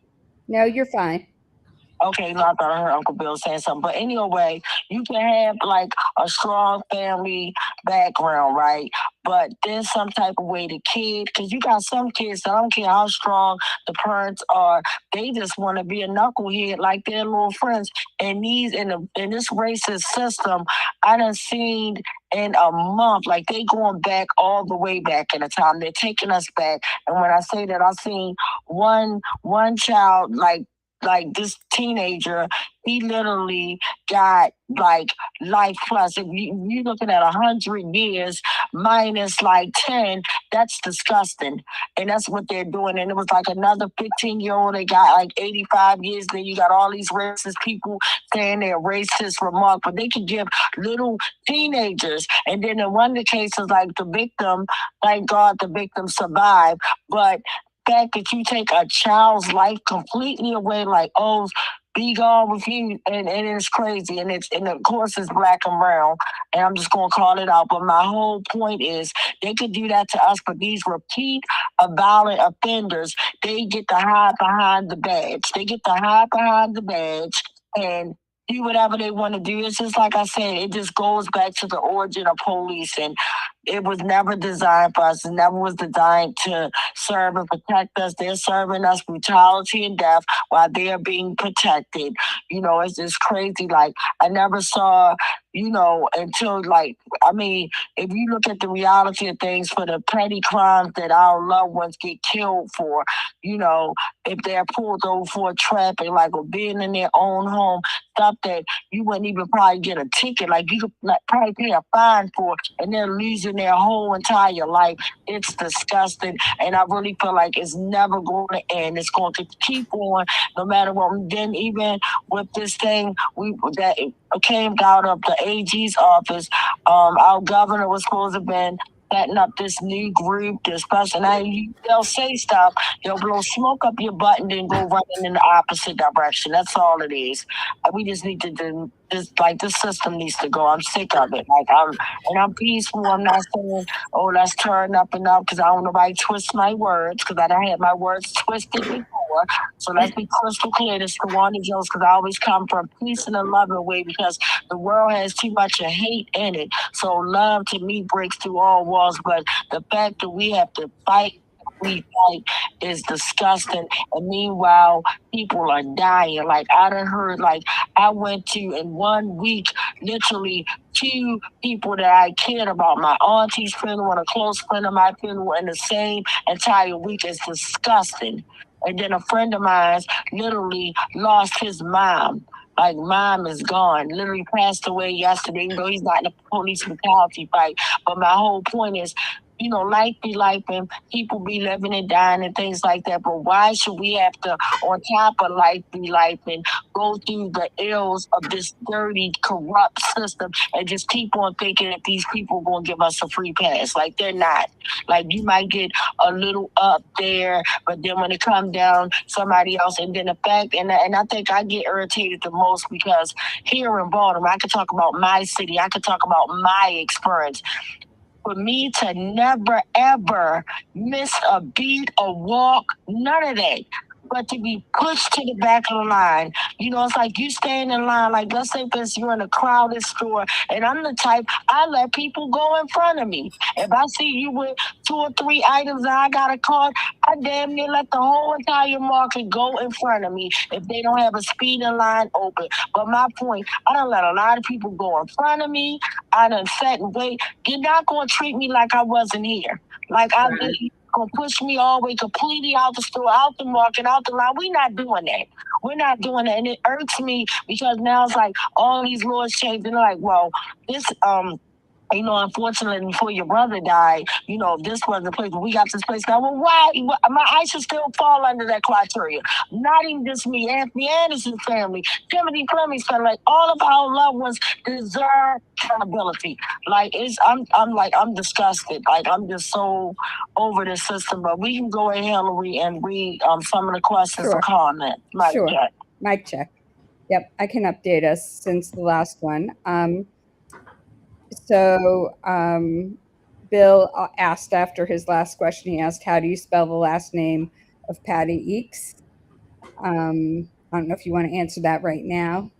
No, you're fine. Okay, no, I thought I heard Uncle Bill saying something. But anyway, you can have like a strong family background, right? But there's some type of way the kid, because you got some kids, I don't care how strong the parents are, they just want to be a knucklehead like their little friends. And in this racist system, I done seen in a month, like they going back all the way back in the time. They're taking us back. And when I say that, I seen one child, like this teenager, he literally got like life plus. If you're looking at 100 years minus like 10, that's disgusting. And that's what they're doing. And it was like another 15-year-old, they got like 85 years. Then you got all these racist people saying they're racist remarks, but they can give little teenagers. And then in one of the cases, like the victim, thank God the victim survived. But fact that you take a child's life completely away, like, oh, be gone with you, and it's crazy, and of course it's black and brown, and I'm just gonna call it out. But my whole point is they could do that to us, but these repeat violent offenders, they get to hide behind the badge. They get to hide behind the badge and do whatever they want to do. It's just like I said, it just goes back to the origin of police, and it was never designed for us. It never was designed to serve and protect us. They're serving us brutality and death while they are being protected. It's just crazy. Like, I never saw until I mean, if you look at the reality of things, for the petty crimes that our loved ones get killed for, if they're pulled over for trapping, or being in their own home, stuff that you wouldn't even probably get a ticket, you could probably pay a fine for, and they're losing their whole entire life. It's disgusting, and I really feel like it's never going to end. It's going to keep on, no matter what. Then even with this thing, that came out of the AG's office. Our governor was supposed to have been setting up this new group, this person. They'll say stuff, they'll blow smoke up your butt and then go running in the opposite direction. That's all it is. We just need to do this. This system needs to go. I'm sick of it. I'm peaceful. I'm not saying, oh, let's turn up and up, because I don't know nobody twist my words, because I done had my words twisted before. So let's be crystal clear. This is the one of Jones, because I always come from peace and a loving way, because the world has too much of hate in it. So love to me breaks through all walls. But the fact that we have to we fight is disgusting. And meanwhile, people are dying. I done heard, I went to, in 1 week, literally 2 people that I cared about, my auntie's funeral and a close friend of my funeral, in the same entire week. Is disgusting. And then a friend of mine literally lost his mom. Mom is gone, literally passed away yesterday, even though he's not in a police brutality fight. But my whole point is, life be life, and people be living and dying and things like that. But why should we have to, on top of life be life, and go through the ills of this dirty, corrupt system, and just keep on thinking that these people are going to give us a free pass? They're not. You might get a little up there, but then when it comes down, somebody else. And then the fact, and I think I get irritated the most, because here in Baltimore, I could talk about my city, I could talk about my experience. For me to never, ever miss a beat, a walk, none of that, but to be pushed to the back of the line. It's you stand in line, let's say if you're in a crowded store, and I'm the type, I let people go in front of me. If I see you with 2 or 3 items and I got a card, I damn near let the whole entire market go in front of me if they don't have a speeding line open. But my point, I done let a lot of people go in front of me. I done sat and wait. You're not going to treat me like I wasn't here. I did. Gonna push me all the way completely out the store, out the market, out the line. We're not doing that. We're not doing that. And it irks me, because now it's all these laws change. And they're well, this unfortunately, before your brother died, this was the place where we got this place now. Well, why? I should still fall under that criteria. Not even just me, Anthony Anderson's family, Timothy Fleming's family, all of our loved ones deserve accountability. I'm disgusted. I'm just so over this system. But we can go ahead, Hillary, and read some of the questions or comments. Mic check. Yep, I can update us since the last one. So Bill asked, after his last question, he asked, how do you spell the last name of Patty Eakes? I don't know if you want to answer that right now,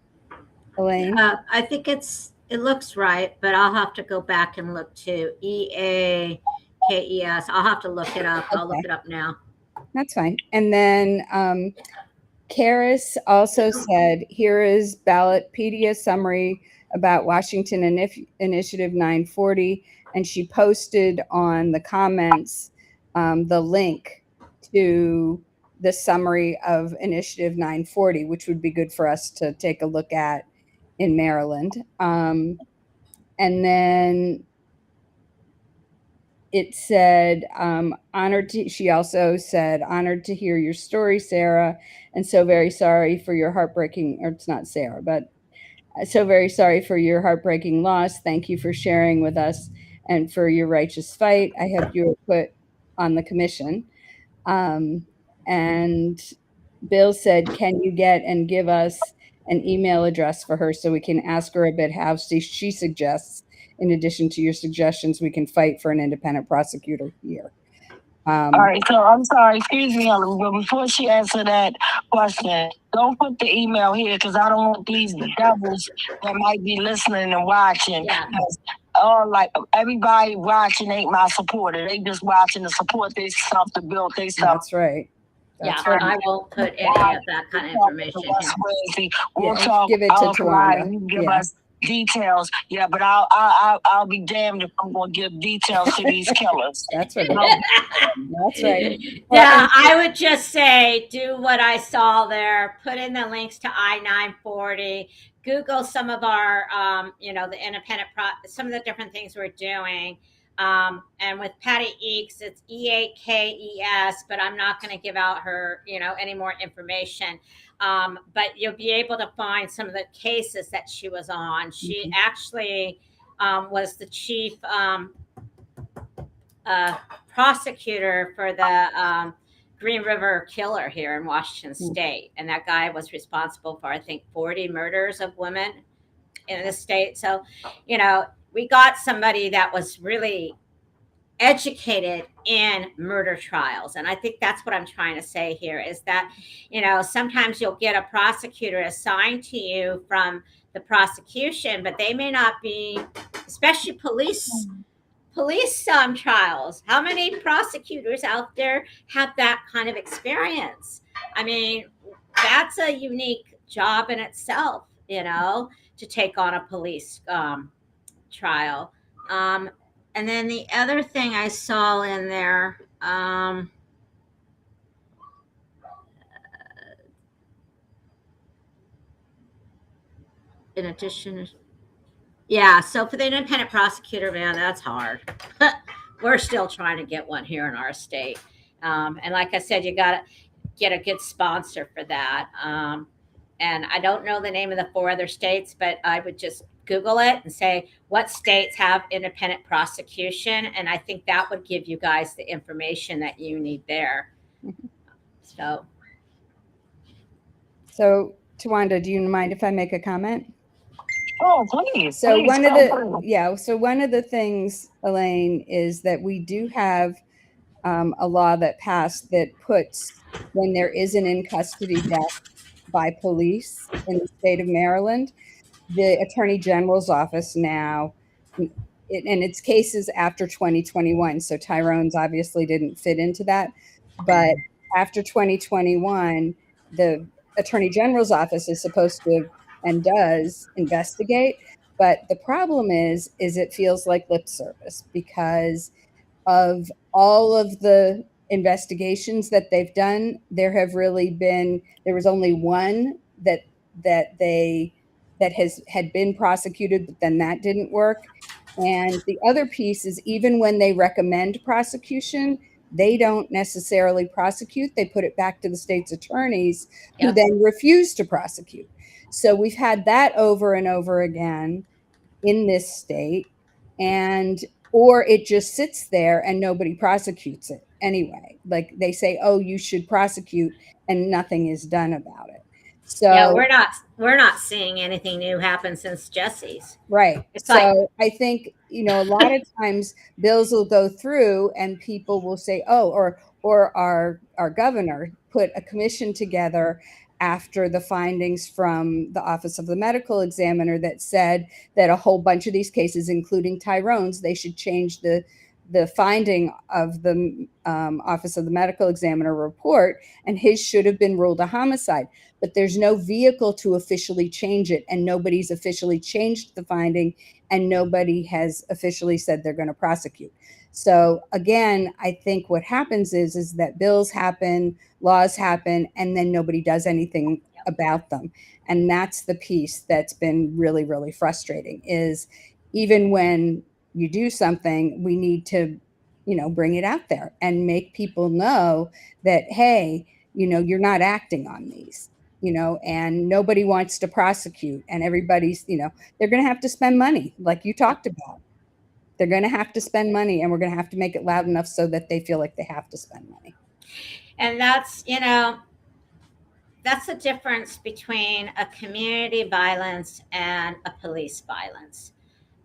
Elaine. I think it looks right, but I'll have to go back and look too. EAKES. I'll have to look it up. I'll look it up now. That's fine. And then Karis also said, here is Ballotpedia summary about Washington Initiative 940, and she posted on the comments the link to the summary of Initiative 940, which would be good for us to take a look at in Maryland. And then it said, she also said, honored to hear your story, Sarah, and so very sorry for your heartbreaking, or it's not Sarah, but so very sorry for your heartbreaking loss. Thank you for sharing with us and for your righteous fight. I hope you were put on the commission. And Bill said, can you get and give us an email address for her so we can ask her a bit how she suggests, in addition to your suggestions, we can fight for an independent prosecutor here. All right, so I'm sorry, excuse me, Ellen, but before she answers that question, don't put the email here, because I don't want these devils that might be listening and watching. Yeah. Everybody watching ain't my supporter. They just watching to support their stuff, to build their stuff. That's right. That's right. I won't put any of that kind of information in. We'll talk give it to Tawanda. Give us details. Yeah, but I'll be damned if I'm going to give details to these killers. That's right. No. That's right. Yeah, I would just say do what I saw there. Put in the links to I-940. Google some of our, the independent, some of the different things we're doing. And with Patty Eakes, it's Eakes, but I'm not going to give out her, any more information. But you'll be able to find some of the cases that she was on. She actually was the chief prosecutor for the Green River killer here in Washington State. And that guy was responsible for, I think, 40 murders of women in the state. So, we got somebody that was really educated in murder trials. And I think that's what I'm trying to say here is that, sometimes you'll get a prosecutor assigned to you from the prosecution, but they may not be, especially police trials. How many prosecutors out there have that kind of experience? I mean, that's a unique job in itself, to take on a police trial. And then the other thing I saw in there, in addition, yeah, so for the independent prosecutor, man, that's hard. We're still trying to get one here in our state. And like I said, you got to get a good sponsor for that. And I don't know the name of the 4 other states, but I would just Google it and say, what states have independent prosecution? And I think that would give you guys the information that you need there. So, Tawanda, do you mind if I make a comment? Oh, please. So please, one of the things, Elaine, is that we do have a law that passed that puts, when there is an in custody death by police in the state of Maryland, the Attorney General's office now, and it's cases after 2021. So Tyrone's obviously didn't fit into that, but after 2021, the Attorney General's office is supposed to and does investigate. But the problem is it feels like lip service because of all of the investigations that they've done. There was only one that had been prosecuted, but then that didn't work. And the other piece is even when they recommend prosecution, they don't necessarily prosecute. They put it back to the state's attorneys who then refuse to prosecute. So we've had that over and over again in this state, or it just sits there and nobody prosecutes it anyway. Like they say, oh, you should prosecute, and nothing is done about it. So yeah, we're not seeing anything new happen since Jesse's. Right. So I think, a lot of times bills will go through and people will say, oh, or our governor put a commission together after the findings from the Office of the Medical Examiner that said that a whole bunch of these cases, including Tyrone's, they should change the finding of the Office of the Medical Examiner report, and his should have been ruled a homicide. But there's no vehicle to officially change it, and nobody's officially changed the finding, and nobody has officially said they're going to prosecute. So again, I think what happens is that bills happen, laws happen, and then nobody does anything about them. And that's the piece that's been really, really frustrating, is even when you do something, we need to, bring it out there and make people know that, hey, you're not acting on these, and nobody wants to prosecute, and everybody's, they're going to have to spend money, like you talked about. They're going to have to spend money, and we're going to have to make it loud enough so that they feel like they have to spend money. And that's the difference between a community violence and a police violence.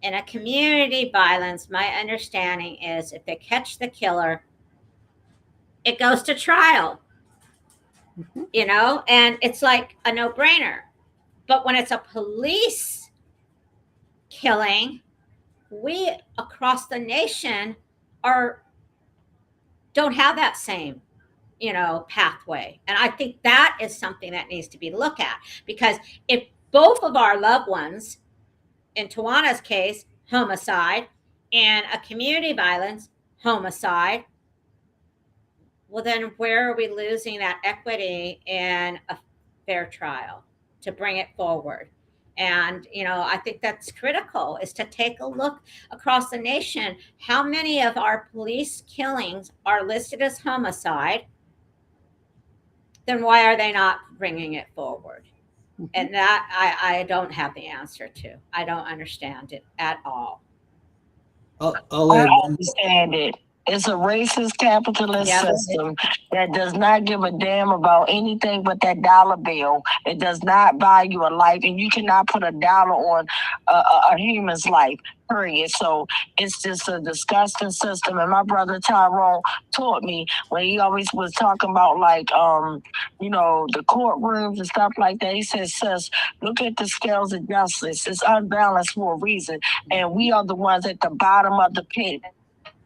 In a community violence, my understanding is if they catch the killer, it goes to trial, and it's like a no-brainer. But when it's a police killing, we across the nation don't have that same pathway. And I think that is something that needs to be looked at, because if both of our loved ones in Tawana's case, homicide, and a community violence, homicide. Well, then where are we losing that equity in a fair trial to bring it forward? And, I think that's critical, is to take a look across the nation. How many of our police killings are listed as homicide? Then why are they not bringing it forward? And that I don't have the answer to. I don't understand it at all. I'll I add one. understand it. It's a racist capitalist system that does not give a damn about anything but that dollar bill. It does not value a life, and you cannot put a dollar on a human's life, period. So it's just a disgusting system. And my brother Tyrone taught me when he always was talking about the courtrooms and stuff like that. He says, sis, look at the scales of justice. It's unbalanced for a reason. And we are the ones at the bottom of the pit,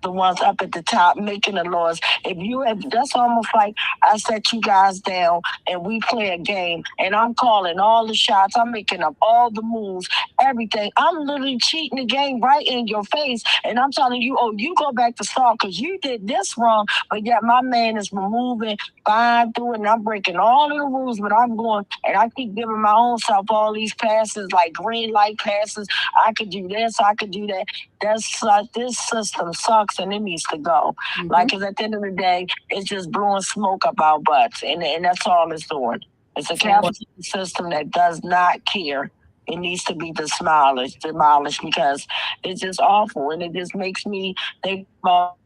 the ones up at the top making the laws. That's almost like I set you guys down and we play a game and I'm calling all the shots, I'm making up all the moves, everything. I'm literally cheating the game right in your face, and I'm telling you, oh, you go back to start because you did this wrong, but yet my man is removing, fine through it, and I'm breaking all of the rules, but I'm going, and I keep giving my own self all these passes, like green light passes. I could do this, I could do that. This system sucks and it needs to go. Because at the end of the day, it's just blowing smoke up our butts, and that's all it's doing. It's a capitalist system that does not care. It needs to be demolished because it's just awful, and it just makes me think about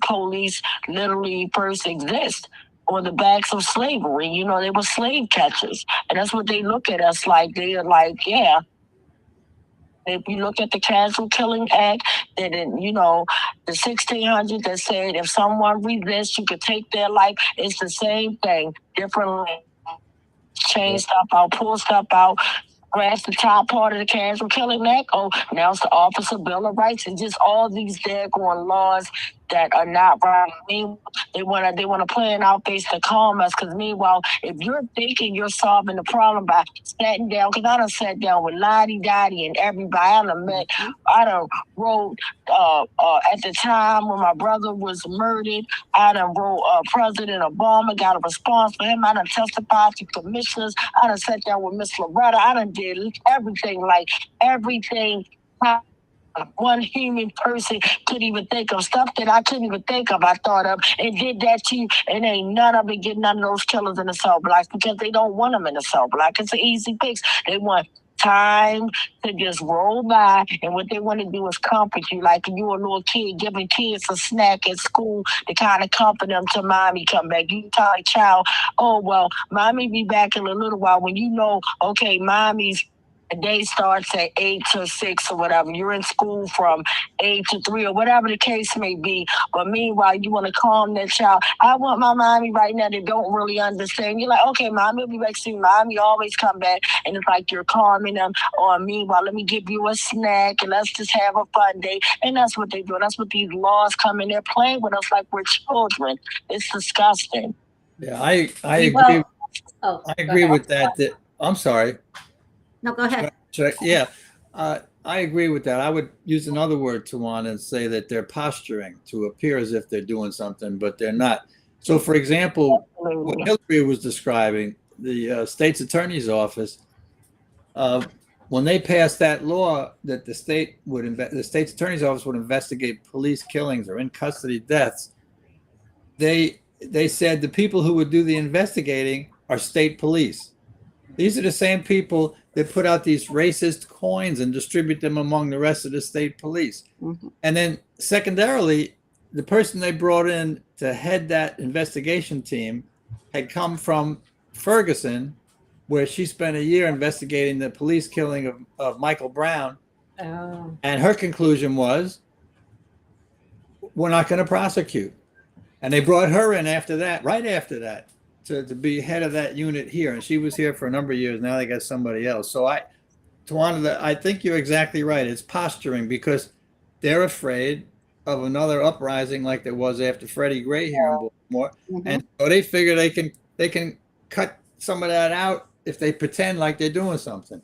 police literally first exist on the backs of slavery. They were slave catchers, and that's what they look at us like. They are like, yeah. If you look at the Casual Killing Act, then the 1600 that said if someone resists, you could take their life. It's the same thing, different. Change stuff out, pull stuff out, scratch the top part of the Casual Killing Act. Oh, now it's the Officer Bill of Rights, and just all these daggone laws that are not right. They want to play in our face to calm us. Because meanwhile, if you're thinking you're solving the problem by sitting down, because I done sat down with Lottie Dottie and everybody. I done wrote at the time when my brother was murdered. I done wrote President Obama, got a response for him. I done testified to commissioners. I done sat down with Miss Loretta. I done did everything, one human person could even think of, stuff that I couldn't even think of. I thought of and did that to you, and ain't none of it getting none of those killers in the cell blocks because they don't want them in the cell block. It's an easy fix. They want time to just roll by, and what they want to do is comfort you, like you a little kid giving kids a snack at school to kind of comfort them till mommy come back. You tell a child, oh well, mommy be back in a little while, when okay, mommy's the day starts at 8 to 6 or whatever. You're in school from 8 to 3 or whatever the case may be. But meanwhile, you want to calm that child. I want my mommy right now that don't really understand. You're like, okay, mommy will be back soon. Mommy always come back. And it's like you're calming them. Or meanwhile, let me give you a snack and let's just have a fun day. And that's what they do. That's what these laws come in. They're playing with us like we're children. It's disgusting. Yeah, I agree. I agree with that. I'm sorry. No, go ahead. I agree with that. I would use another word, Tawana, and say that they're posturing to appear as if they're doing something, but they're not. So, for example, what Hillary was describing, the state's attorney's office, when they passed that law that the state's attorney's office would investigate police killings or in custody deaths, they said the people who would do the investigating are state police. These are the same people that put out these racist coins and distribute them among the rest of the state police. And then secondarily, the person they brought in to head that investigation team had come from Ferguson, where she spent a year investigating the police killing of Michael Brown. Oh. And her conclusion was, we're not going to prosecute. And they brought her in right after that, to be head of that unit here. And she was here for a number of years. Now they got somebody else. So Tawana, I think you're exactly right. It's posturing because they're afraid of another uprising like there was after Freddie Gray here in Baltimore. And so they figure they can cut some of that out if they pretend like they're doing something.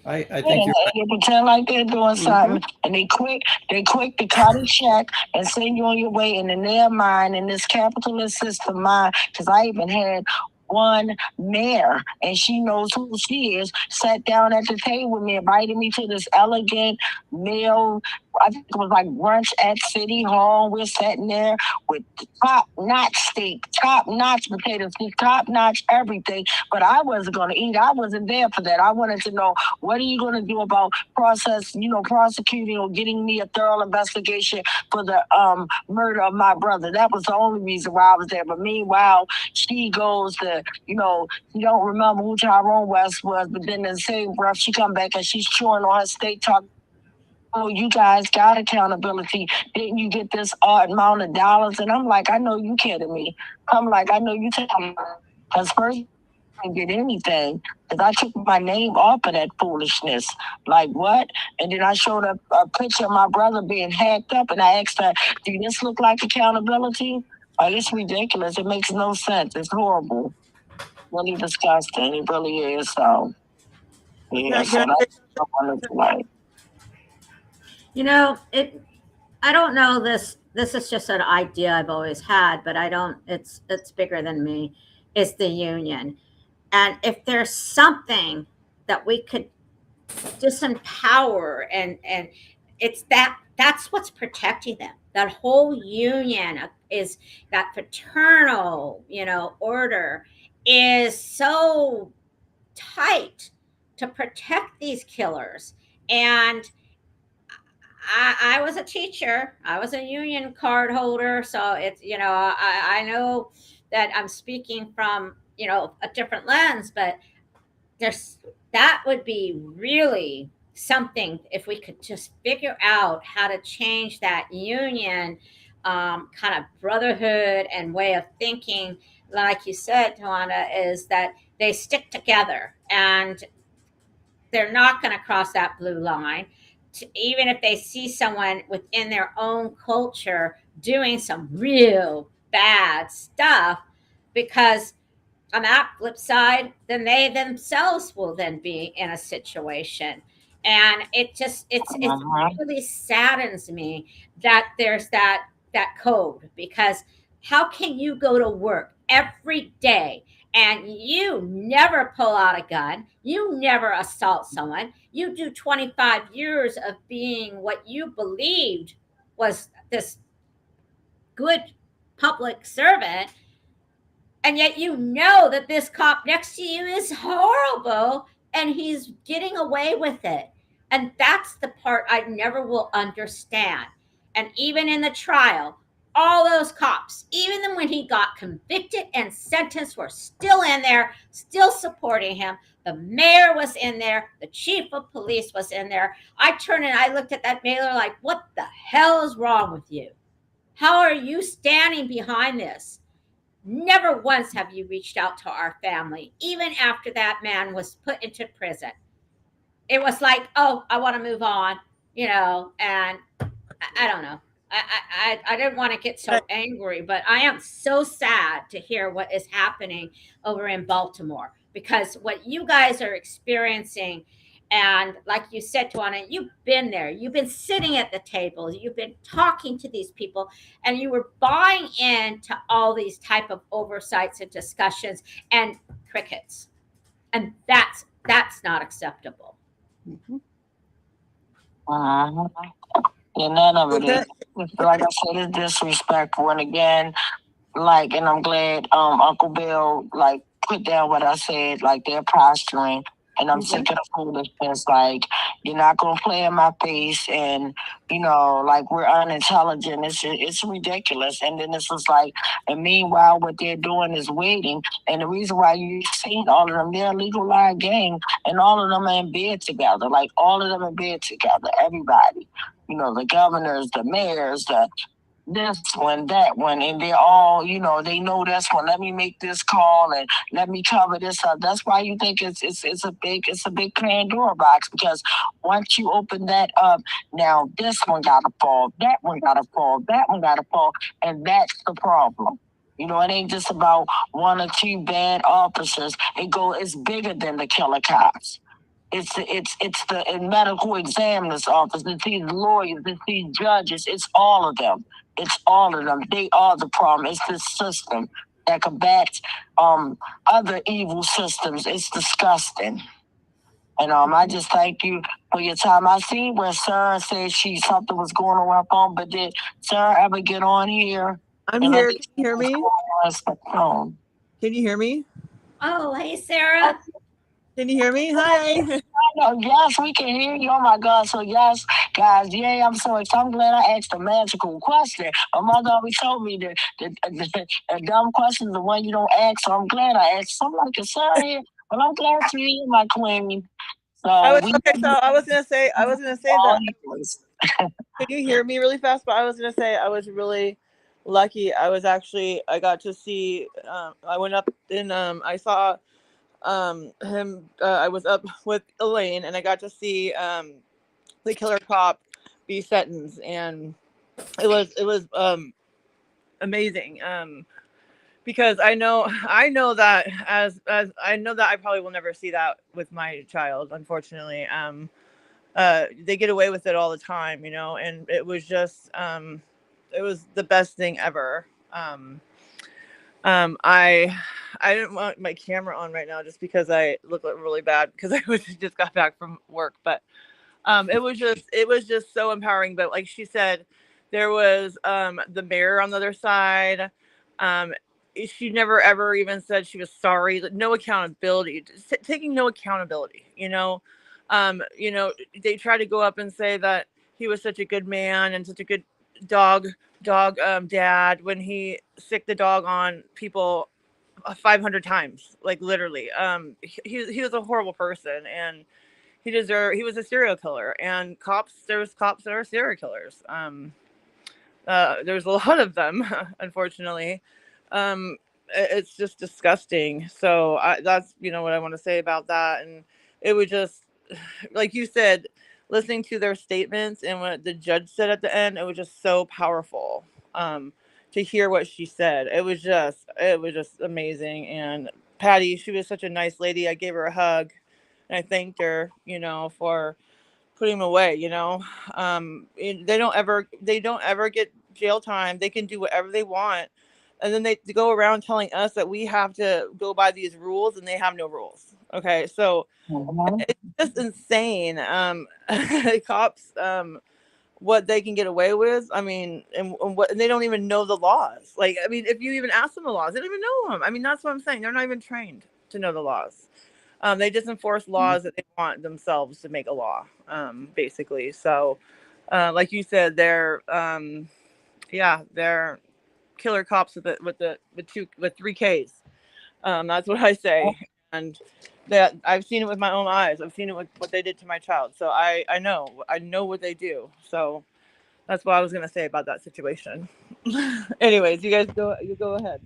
I think and they pretend like they're doing something, and they quick to cut a check and send you on your way. And in their mind, in this capitalist system mind, because I even had one mayor, and she knows who she is, sat down at the table with me, invited me to this elegant meal. I think it was like brunch at City Hall. We're sitting there with top-notch steak, top-notch potatoes, top-notch everything. But I wasn't going to eat. I wasn't there for that. I wanted to know, what are you going to do about prosecuting or getting me a thorough investigation for the murder of my brother? That was the only reason why I was there. But meanwhile, she goes to, you don't remember who Tyrone West was, but then in the same breath, she come back and she's chewing on her steak, talking, oh, you guys got accountability. Didn't you get this odd amount of dollars? And I'm like, I know you kidding me. I'm like, I know you telling me. Because first, I didn't get anything. Because I took my name off of that foolishness. Like, what? And then I showed a picture of my brother being hacked up, and I asked her, do this look like accountability? Like, it's ridiculous. It makes no sense. It's horrible. Really disgusting. It really is. So, yeah, so that's what I wanted to like. I don't know this is just an idea I've always had, but it's bigger than me, is the union. And if there's something that we could disempower, and it's that's what's protecting them. That whole union is that fraternal, order is so tight to protect these killers. And I was a teacher. I was a union card holder. So it's, I know that I'm speaking from, a different lens, but that would be really something if we could just figure out how to change that union kind of brotherhood and way of thinking. Like you said, Tawanda, is that they stick together and they're not going to cross that blue line. Even if they see someone within their own culture doing some real bad stuff, because on that flip side, then they themselves will then be in a situation. And it really saddens me that there's that code, because how can you go to work every day and you never pull out a gun, you never assault someone, you do 25 years of being what you believed was this good public servant, and yet that this cop next to you is horrible and he's getting away with it. And that's the part I never will understand. And even in the trial, all those cops, even when he got convicted and sentenced, were still in there, still supporting him. The mayor was in there. The chief of police was in there. I turned and I looked at that mailer like, what the hell is wrong with you? How are you standing behind this? Never once have you reached out to our family, even after that man was put into prison. It was like, oh, I want to move on, and I don't know. I didn't want to get so angry, but I am so sad to hear what is happening over in Baltimore, because what you guys are experiencing, and like you said, Tawana, you've been there. You've been sitting at the table. You've been talking to these people, and you were buying into all these type of oversights and discussions, and crickets. And that's not acceptable. Mm-hmm. Yeah, none of it is. Like I said, it's disrespectful. And again, and I'm glad Uncle Bill put down what I said, they're posturing. And I'm sick of foolishness. You're not gonna play in my face, and we're unintelligent. It's ridiculous. And then it's just and meanwhile, what they're doing is waiting. And the reason why you've seen all of them, they're a legal line gang, and all of them are in bed together. All of them in bed together. Everybody, the governors, the mayors, this one, that one, and they're all, they know this one. Let me make this call and let me cover this up. That's why you think it's a big Pandora box, because once you open that up, now this one gotta fall, that one gotta fall, that one gotta fall, and that's the problem. It ain't just about one or two bad officers. It's bigger than the killer cops. It's the medical examiner's office. It's these lawyers. It's these judges. It's all of them. It's all of them. They are the problem. It's this system that combats other evil systems. It's disgusting. And I just thank you for your time. I see where Sarah said something was going on her phone, but did Sarah ever get on here? I'm here. Can you hear me? Can you hear me? Oh, hey, Sarah. Can you hear me? Hi. Yes, we can hear you. Oh my God. So yes, guys, yeah, I'm so excited. I'm glad I asked a magical question. My mother always told me that the dumb question is the one you don't ask. So I'm glad I asked. So I'm like, is Sarah here? Well, I'm glad to hear you, my queen. So I was gonna say that. Can you hear me really fast? But I was gonna say I was really lucky. I got to see. I went up and I saw him. I was up with Elaine, and I got to see the killer cop be sentenced, and it was amazing. Because I know that as I know that I probably will never see that with my child, unfortunately. They get away with it all the time, and it was just it was the best thing ever. I didn't want my camera on right now just because I look really bad because I just got back from work, but it was just so empowering. But like she said, there was the mayor on the other side. She never ever even said she was sorry. No accountability, taking no accountability. They try to go up and say that he was such a good man and such a good dog dad when he sicked the dog on people 500 times, like literally. He was a horrible person, and he was a serial killer, and there's cops that are serial killers. There's a lot of them, unfortunately. It's just disgusting. So that's what I want to say about that. And it was just like you said, listening to their statements and what the judge said at the end, it was just so powerful to hear what she said. It was just amazing. And Patty, she was such a nice lady. I gave her a hug and I thanked her, for putting him away. They don't ever get jail time. They can do whatever they want, and then they go around telling us that we have to go by these rules, and they have no rules. Okay, so it's just insane. Cops, what they can get away with. I mean, and they don't even know the laws. Like, I mean, if you even ask them the laws, they don't even know them. I mean, that's what I'm saying. They're not even trained to know the laws. They just enforce laws that they want themselves to make a law, basically. So, like you said, they're killer cops with 3 Ks. That's what I say, and that I've seen it with my own eyes. I've seen it with what they did to my child. So I know what they do. So that's what I was gonna say about that situation. Anyways, you guys go ahead.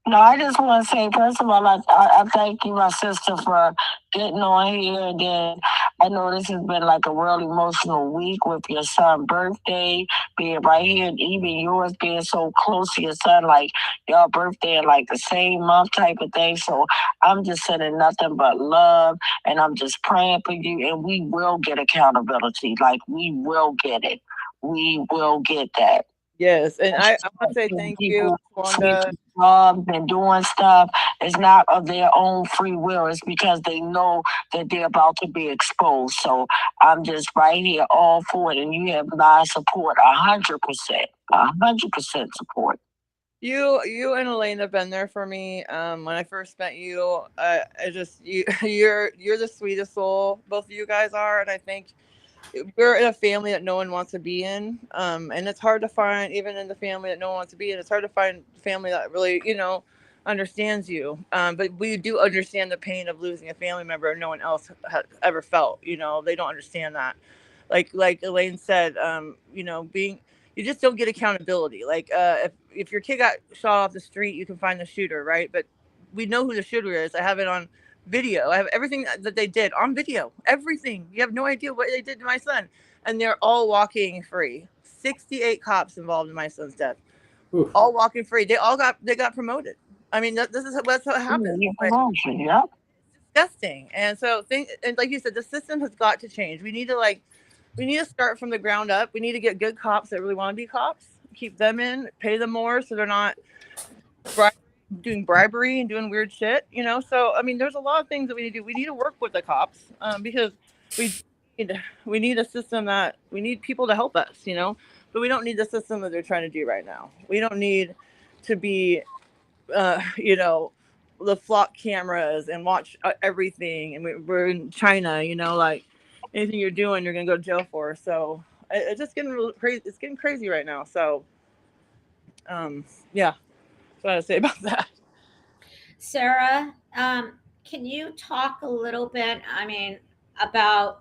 No, I just want to say, first of all, I thank you, my sister, for getting on here. And then I know this has been like a real emotional week with your son's birthday being right here, and even yours being so close to your son, like your birthday in like the same month type of thing. So I'm just sending nothing but love, and I'm just praying for you, and we will get accountability. Like, we will get it. We will get that. Yes, and I want to say thank you, Wanda. Jobs and doing stuff is not of their own free will. It's because they know that they're about to be exposed. So I'm just right here all for it, and you have my support 100%, 100% support. You and Elaine have been there for me. When I first met you, you're the sweetest soul. Both of you guys are, and I think we're in a family that no one wants to be in. And it's hard to find, even in the family that no one wants to be in, it's hard to find family that really, understands you. But we do understand the pain of losing a family member no one else has ever felt. They don't understand that. Like Elaine said, you just don't get accountability. Like, if your kid got shot off the street, you can find the shooter, right? But we know who the shooter is. I have it on video. I have everything that they did on video. Everything. You have no idea what they did to my son. And they're all walking free. 68 cops involved in my son's death. Oof. All walking free. They got promoted. I mean, that's how it happens. Yeah. disgusting. And so and like you said, the system has got to change. We need to start from the ground up. We need to get good cops that really want to be cops, keep them in, pay them more so they're not doing bribery and doing weird shit, So I mean, there's a lot of things that we need to do. We need to work with the cops, because we we need a system that we need people to help us, but we don't need the system that they're trying to do right now. We don't need to be the flock cameras and watch everything, and we're in China, like anything you're doing you're gonna go to jail for. So it's just getting really crazy. It's getting crazy right now. So yeah, that's what I say about that. Sarah, can you talk a little bit, about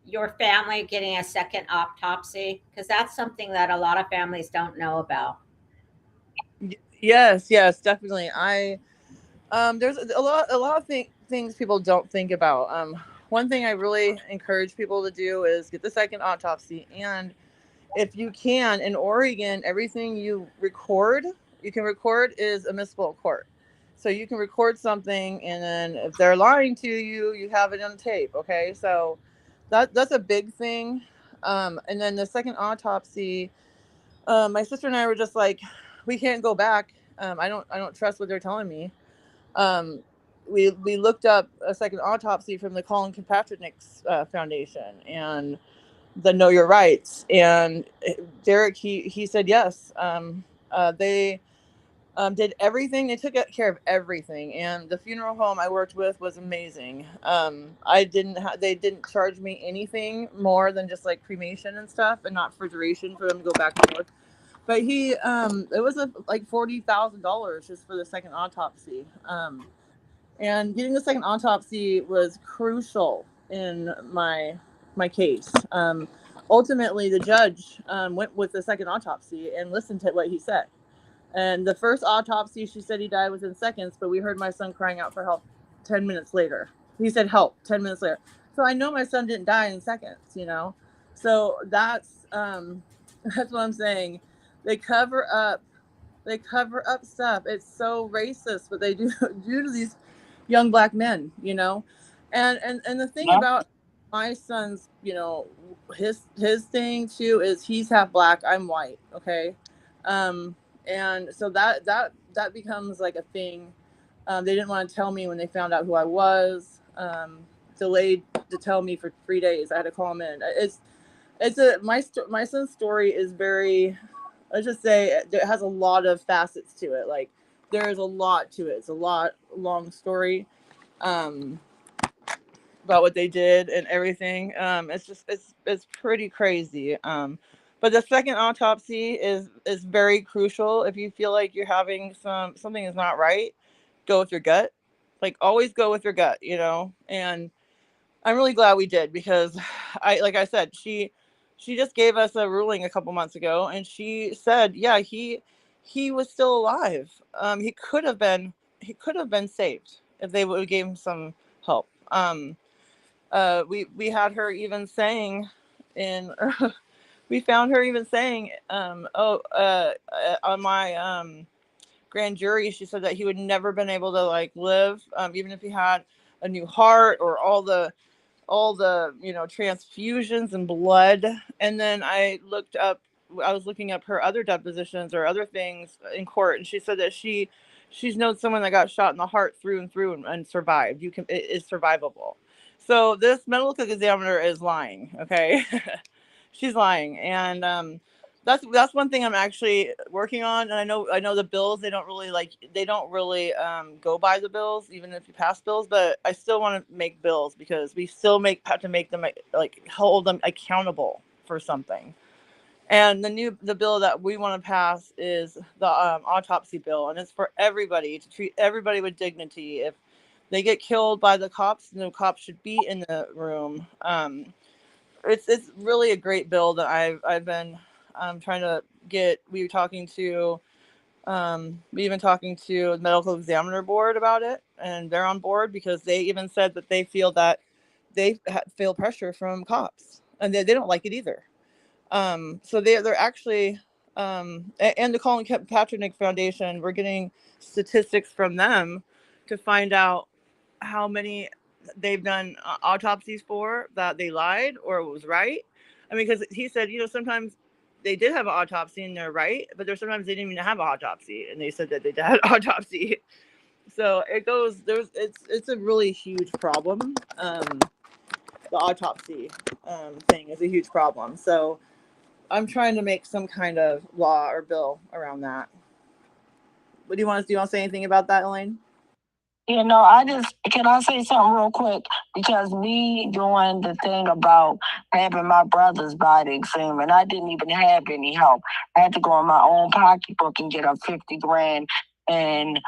your family getting a second autopsy? Because that's something that a lot of families don't know about. Yes, definitely. There's a lot of things people don't think about. One thing I really encourage people to do is get the second autopsy, and if you can, in Oregon, everything you can record is admissible in court. So you can record something, and then if they're lying to you, you have it on tape. Okay, so that's a big thing. And then the second autopsy, my sister and I were just like, we can't go back. I don't trust what they're telling me. We looked up a second autopsy from the Colin Kaepernick's Foundation and the Know Your Rights, and Derek he said yes. They did everything. They took care of everything, and the funeral home I worked with was amazing. They didn't charge me anything more than just like cremation and stuff, and not for duration for them to go back and forth. But it was like $40,000 just for the second autopsy. And getting the second autopsy was crucial in my case. Ultimately, the judge went with the second autopsy and listened to what he said. And the first autopsy, she said he died within seconds, but we heard my son crying out for help 10 minutes later. He said help 10 minutes later. So I know my son didn't die in seconds, So that's what I'm saying. They cover up stuff. It's so racist what they do to these young black men, and the thing about my son's, his thing too is he's half black, I'm white. Okay. And so that becomes like a thing. They didn't want to tell me when they found out who I was. Delayed to tell me for 3 days. I had to call him in. My son's story is very, let's just say it has a lot of facets to it. Like there is a lot to it. It's a long story about what they did and everything. It's pretty crazy. But the second autopsy is very crucial. If you feel like you're having something is not right, go with your gut. Like always go with your gut, And I'm really glad we did, because like I said, she just gave us a ruling a couple months ago, and she said, yeah, he was still alive. He could have been saved if they would have gave him some help. We had her even saying we found her even saying, on my grand jury, she said that he would never been able to like live, even if he had a new heart or all the transfusions and blood. And then I was looking up her other depositions or other things in court, and she said that she's known someone that got shot in the heart through and through and survived. It is survivable. So this medical examiner is lying. Okay. She's lying. And that's one thing I'm actually working on. And I know the bills, they don't really go by the bills, even if you pass bills, but I still want to make bills because we still have to make them hold them accountable for something. And the bill that we want to pass is the autopsy bill, and it's for everybody, to treat everybody with dignity. If they get killed by the cops, the cops should be in the room. It's really a great bill that I've been trying to get. We've been talking to the medical examiner board about it, and they're on board because they even said that they feel that they feel pressure from cops, and they don't like it either. So they're actually, and the Colin Kaepernick Foundation, we're getting statistics from them to find out how many they've done autopsies for that they lied or it was right. I mean, because he said, sometimes they did have an autopsy and they're right, but there's sometimes they didn't even have an autopsy and they said that they had an autopsy. So it's a really huge problem. The autopsy thing is a huge problem. So I'm trying to make some kind of law or bill around that. What do you want to say anything about that, Elaine? Can I say something real quick? Because me doing the thing about having my brother's body examined, I didn't even have any help. I had to go in my own pocketbook and get up 50 grand. And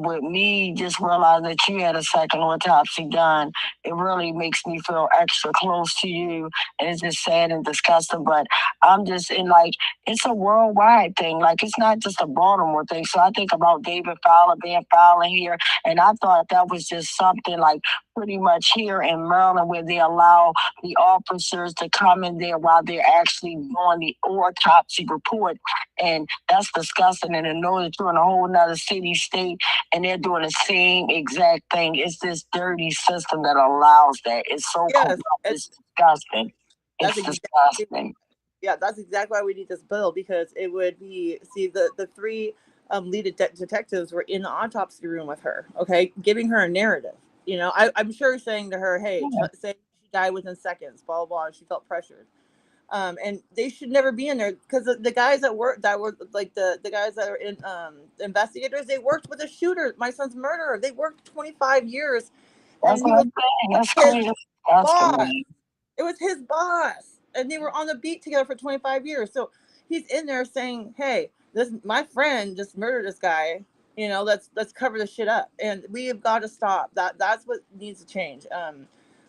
with me just realizing that you had a second autopsy done, it really makes me feel extra close to you. And it's just sad and disgusting. But I'm just it's a worldwide thing. Like, it's not just a Baltimore thing. So I think about David Fowler being Fowler here. And I thought that was just something like pretty much here in Maryland where they allow the officers to come in there while they're actually doing the autopsy report. And that's disgusting. And to know that you're in a whole nother city, state, and they're doing the same exact thing. It's this dirty system that allows that. It's so corrupt. It's disgusting. It's disgusting. Yeah, that's exactly why we need this bill, because it would be, the three lead detectives were in the autopsy room with her, okay, giving her a narrative. I'm sure saying to her, hey, say she died within seconds, blah, blah, blah, and she felt pressured. And they should never be in there, because the guys that were like the guys that are in investigators, they worked with a shooter, my son's murderer. They worked 25 years. That's what I'm saying. That's crazy. It was his boss. And they were on the beat together for 25 years. So he's in there saying, hey, my friend just murdered this guy. Let's cover this shit up. And we have got to stop. That's what needs to change.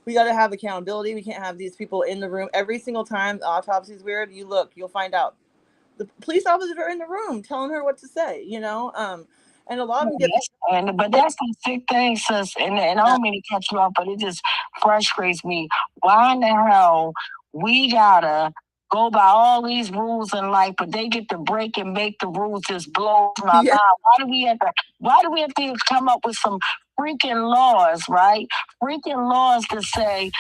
We got to have accountability. We can't have these people in the room every single time the autopsy is weird. You'll find out. The police officers are in the room telling her what to say, and a lot of them get. But that's the sick thing, sis. And I don't mean to cut you off, but it just frustrates me. Why in the hell we gotta go by all these rules in life, but they get to break and make the rules just blow my mind? Why do we have to come up with some freaking laws, right? Freaking laws to say,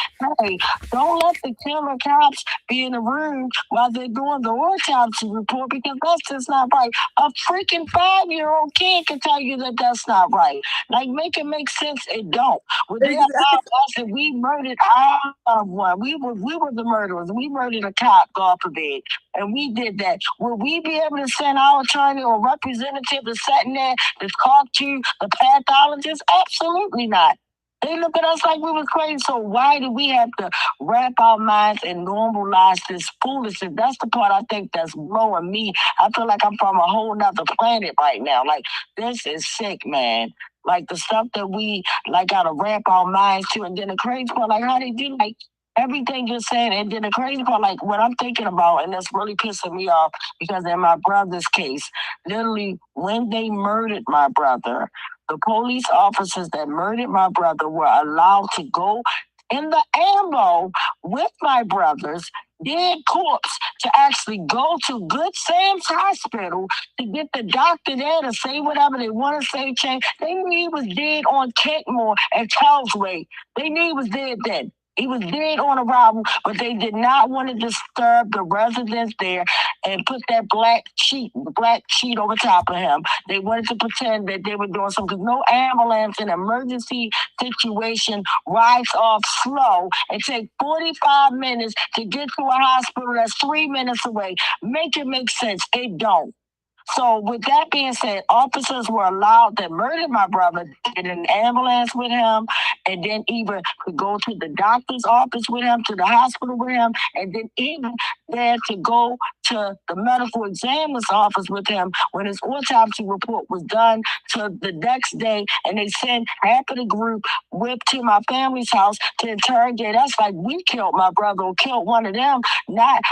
hey, don't let the killer cops be in the room while they're doing the autopsy report, because that's just not right. A freaking 5-year-old kid can tell you that that's not right. Like, make it make sense. It don't. Would they allow us if we murdered our loved one? We were the murderers. We murdered a cop, God forbid, and we did that. Would we be able to send our attorney or representative to sit in there to talk to the pathologist? Absolutely not. They look at us like we were crazy. So why do we have to wrap our minds and normalize this foolishness? That's the part I think that's blowing me. I feel like I'm from a whole nother planet right now. Like, this is sick, man. Like, the stuff that we gotta wrap our minds to. And then the crazy part, how they do everything you're saying. And then the crazy part, what I'm thinking about, and that's really pissing me off, because in my brother's case, literally when they murdered my brother, the police officers that murdered my brother were allowed to go in the ambo with my brother's dead corpse to actually go to Good Sam's Hospital to get the doctor there to say whatever they want to say. Change. They knew he was dead on Kentmore and Charlesway. They knew he was dead then. He was dead on arrival, but they did not want to disturb the residents there and put that black sheet over top of him. They wanted to pretend that they were doing something, because no ambulance in an emergency situation rides off slow and take 45 minutes to get to a hospital that's 3 minutes away. Make it make sense. It don't. So with that being said, officers were allowed that murdered my brother to get in an ambulance with him, and then even to go to the doctor's office with him, to the hospital with him, and then even there to go to the medical examiner's office with him when his autopsy report was done, to the next day, and they sent half of the group to my family's house to interrogate us like we killed my brother or killed one of them. Not,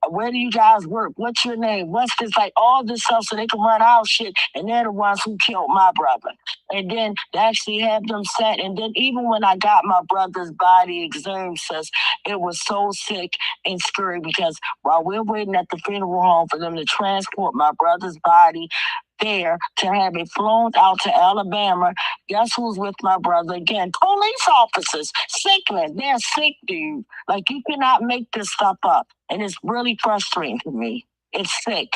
where do you guys work? What's your name? What's this? All this stuff so they can run our shit, and they're the ones who killed my brother. And then they actually have them set. And then even when I got my brother's body examined, it was so sick and scary, because while we're waiting at the funeral home for them to transport my brother's body, there to have it flown out to Alabama. Guess who's with my brother again? Police officers. Sickening. They're sick, dude. Like, you cannot make this stuff up. And it's really frustrating to me. It's sick.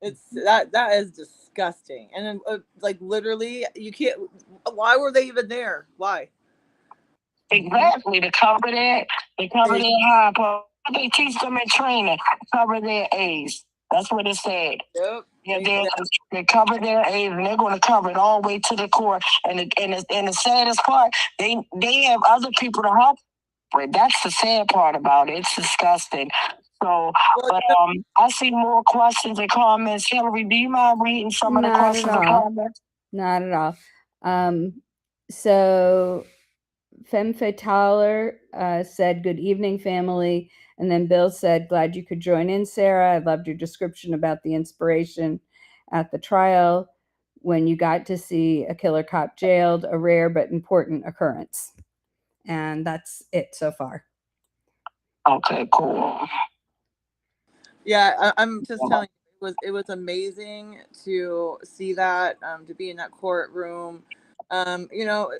It's that is disgusting. And then, like, literally, you can't. Why were they even there? Why? Exactly, to cover their high. They teach them in training, cover their A's. That's what it said. Yep. Yeah, they cover their A's, and they're going to cover it all the way to the court. And the saddest part, they have other people to help with. That's the sad part about it. It's disgusting. So, but I see more questions and comments. Hillary, do you mind reading some of the questions and comments? Not at all. So Femme Fatale said, "Good evening, family." And then Bill said, "Glad you could join in, Sarah. I loved your description about the inspiration at the trial when you got to see a killer cop jailed, a rare but important occurrence." And that's it so far. Okay, cool. Yeah, I'm just telling you, it was amazing to see that, to be in that courtroom. You know,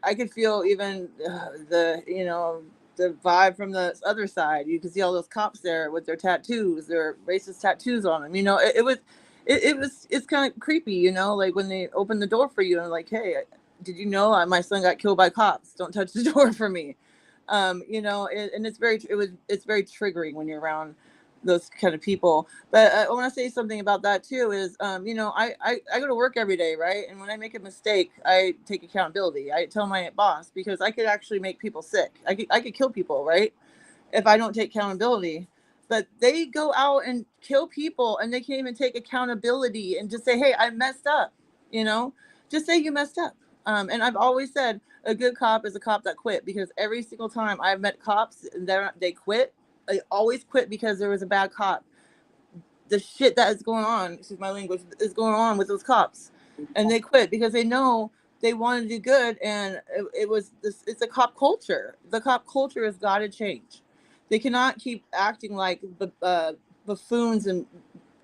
I could feel even the vibe from the other side. You could see all those cops there with their tattoos, their racist tattoos on them. You know, it's kind of creepy. You know, like when they open the door for you and like, hey, did you know my son got killed by cops? Don't touch the door for me. You know, and it's very triggering when you're around those kind of people. But I want to say something about that too is, you know, I go to work every day, right? And when I make a mistake, I take accountability. I tell my boss, because I could actually make people sick. I could kill people, right? If I don't take accountability. But they go out and kill people and they can't even take accountability and just say, hey, I messed up, you know, just say you messed up. And I've always said a good cop is a cop that quit, because every single time I've met cops and they quit, I always quit because there was a bad cop. The shit that is going on, excuse my language, is going on with those cops, and they quit because they know they want to do good, and it's a cop culture. The cop culture has got to change. They cannot keep acting like buffoons and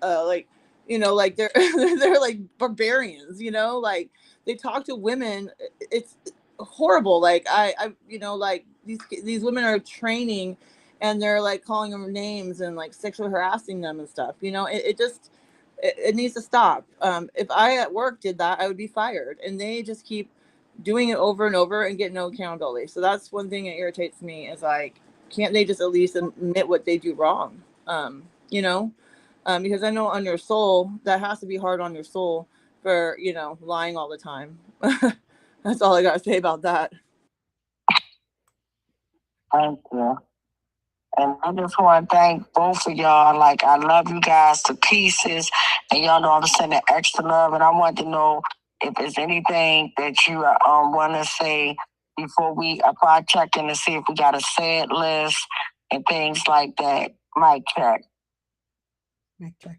like, you know, like they're they're like barbarians, you know, like they talk to women. It's horrible. Like I you know, like these women are training and they're like calling them names and like sexually harassing them and stuff. You know, it needs to stop. If I at work did that, I would be fired. And they just keep doing it over and over and get no accountability. So that's one thing that irritates me, is like, can't they just at least admit what they do wrong? You know, because I know on your soul, that has to be hard on your soul for, you know, lying all the time. That's all I got to say about that. Thank you. And I just want to thank both of y'all. Like, I love you guys to pieces. And y'all know I'm sending extra love. And I want to know if there's anything that you want to say before we apply checking to see if we got a sad list and things like that. Mic check. Mic check.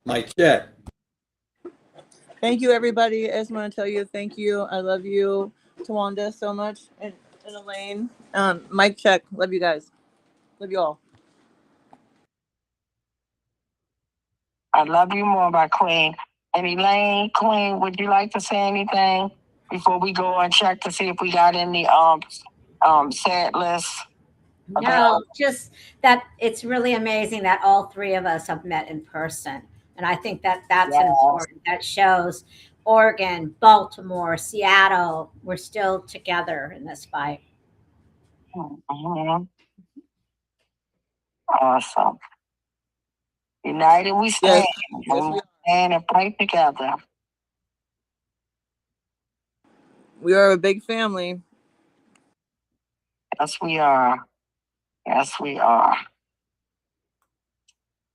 Mic check. Thank you, everybody. I just want to tell you thank you. I love you, Tawanda, so much. And Elaine. Mic check. Love you guys. Love you all. I love you more, my queen. And Elaine, queen, would you like to say anything before we go and check to see if we got any sad lists? No, just that it's really amazing that all three of us have met in person. And I think that that's important. That shows Oregon, Baltimore, Seattle, we're still together in this fight. Mm-hmm. Awesome. United we stand. Yes, we stand and fight together. We are a big family. Yes, we are. Yes, we are.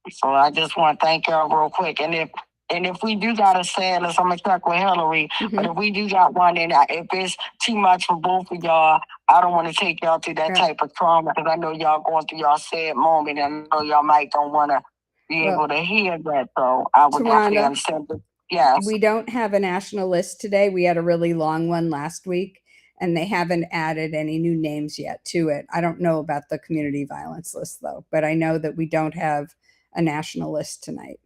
So I just want to thank y'all real quick. And if we do got a sad list, I'm gonna check with Hillary. But if we do got one, and if it's too much for both of y'all, I don't want to take y'all through that type of trauma, because I know y'all going through y'all sad moment, and I know y'all might don't want to be able to hear that. So I would definitely understand. Yes. We don't have a national list today. We had a really long one last week, and they haven't added any new names yet to it. I don't know about the community violence list, though, but I know that we don't have a national list tonight.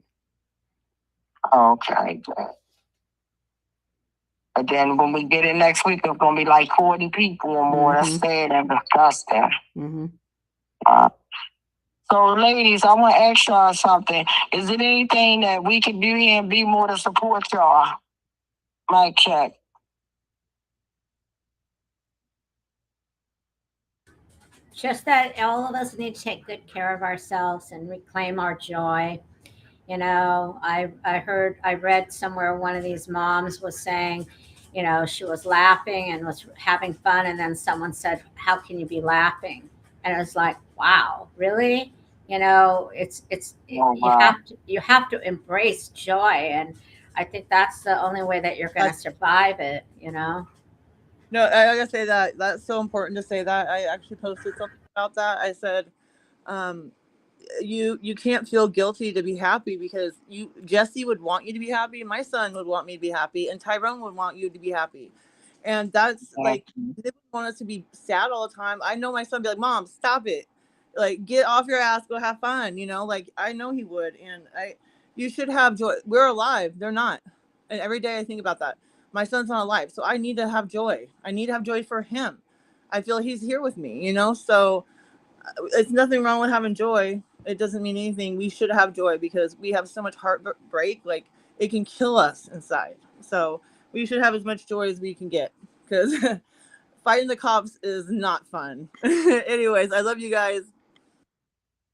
Okay. But then when we get in next week, it's gonna be like 40 people or more. That's sad and disgusting. So, ladies, I want to ask y'all something. Is there anything that we can do here and be more to support y'all? Mic check. Just that all of us need to take good care of ourselves and reclaim our joy. You know, I read somewhere one of these moms was saying, you know, she was laughing and was having fun, and then someone said, "How can you be laughing?" And it was like, wow, really? You know, you have to embrace joy, and I think that's the only way that you're going to survive it. You know. No, I gotta say that that's so important to say that. I actually posted something about that. I said, you can't feel guilty to be happy, because Jesse would want you to be happy, my son would want me to be happy, and Tyrone would want you to be happy. And that's like, they would want us to be sad all the time. I know my son would be like, "Mom, stop it. Like, get off your ass, go have fun." You know, like, I know he would. And you should have joy. We're alive, they're not. And every day I think about that. My son's not alive, so I need to have joy. I need to have joy for him. I feel he's here with me, you know? So it's nothing wrong with having joy. It doesn't mean anything. We should have joy, because we have so much heartbreak. Like, it can kill us inside. So we should have as much joy as we can get, because fighting the cops is not fun. Anyways, I love you guys.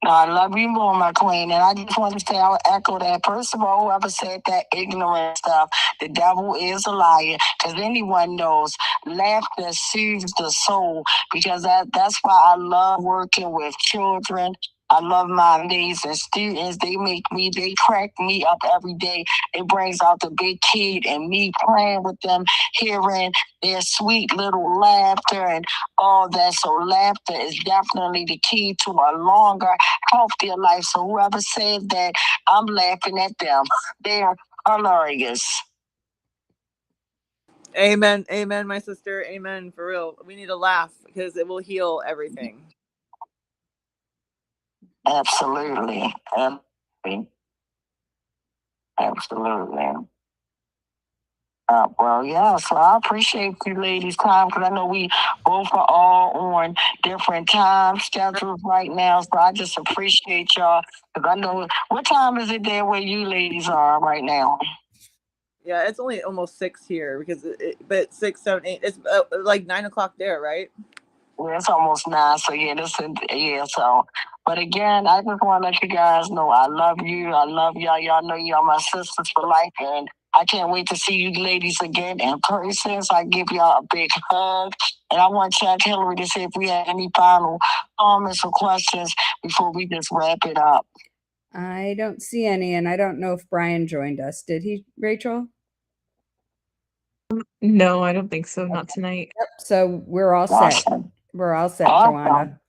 I love you more, my queen. And I just want to say, I would echo that. First of all, whoever said that ignorant stuff, the devil is a liar. Because anyone knows laughter soothes the soul. Because that's why I love working with children. I love my amazing students. They crack me up every day. It brings out the big kid and me playing with them, hearing their sweet little laughter and all that. So laughter is definitely the key to a longer, healthier life. So whoever said that, I'm laughing at them. They're hilarious. Amen. Amen, my sister. Amen. For real. We need to laugh, because it will heal everything. Absolutely. Absolutely. Well, yeah, so I appreciate you ladies' time, because I know we both are all on different time schedules right now. So I just appreciate y'all, because I know, what time is it there where you ladies are right now? Yeah, it's only almost 6 here, because but 6, 7, 8, it's like 9 o'clock there, right? Yeah, it's almost 9. So yeah, so. But again, I just want to let you guys know I love you. I love y'all. Y'all know y'all my sisters for life, and I can't wait to see you ladies again in person. So I give y'all a big hug. And I want to check Hillary to see if we have any final comments or questions before we just wrap it up. I don't see any, and I don't know if Brian joined us. Did he, Rachel? No, I don't think so. Not tonight. Yep. So we're all set. We're all set, Awesome. Tawanda.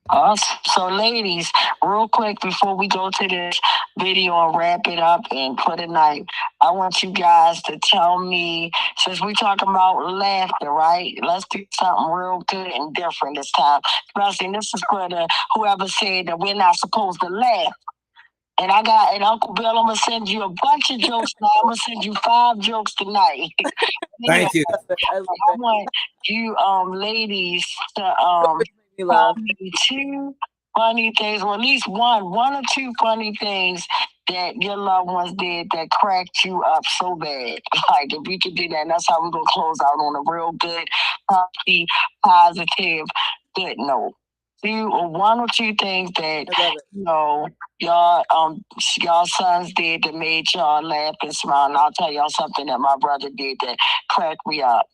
Awesome. So, ladies, real quick before we go to this video and wrap it up and put it night, I want you guys to tell me, since we're talking about laughter, right? Let's do something real good and different this time. Especially, this is for whoever said that we're not supposed to laugh. And Uncle Bill, I'm gonna send you a bunch of jokes now. I'm gonna send you 5 jokes tonight. Thank you. I want you ladies to tell me 2 funny things, or at least one or 2 funny things that your loved ones did that cracked you up so bad. Like, if we could do that, and that's how we're gonna close out on a real good, happy, positive, good note. 1 or 2 things that y'all sons did that made y'all laugh and smile. And I'll tell y'all something that my brother did that cracked me up.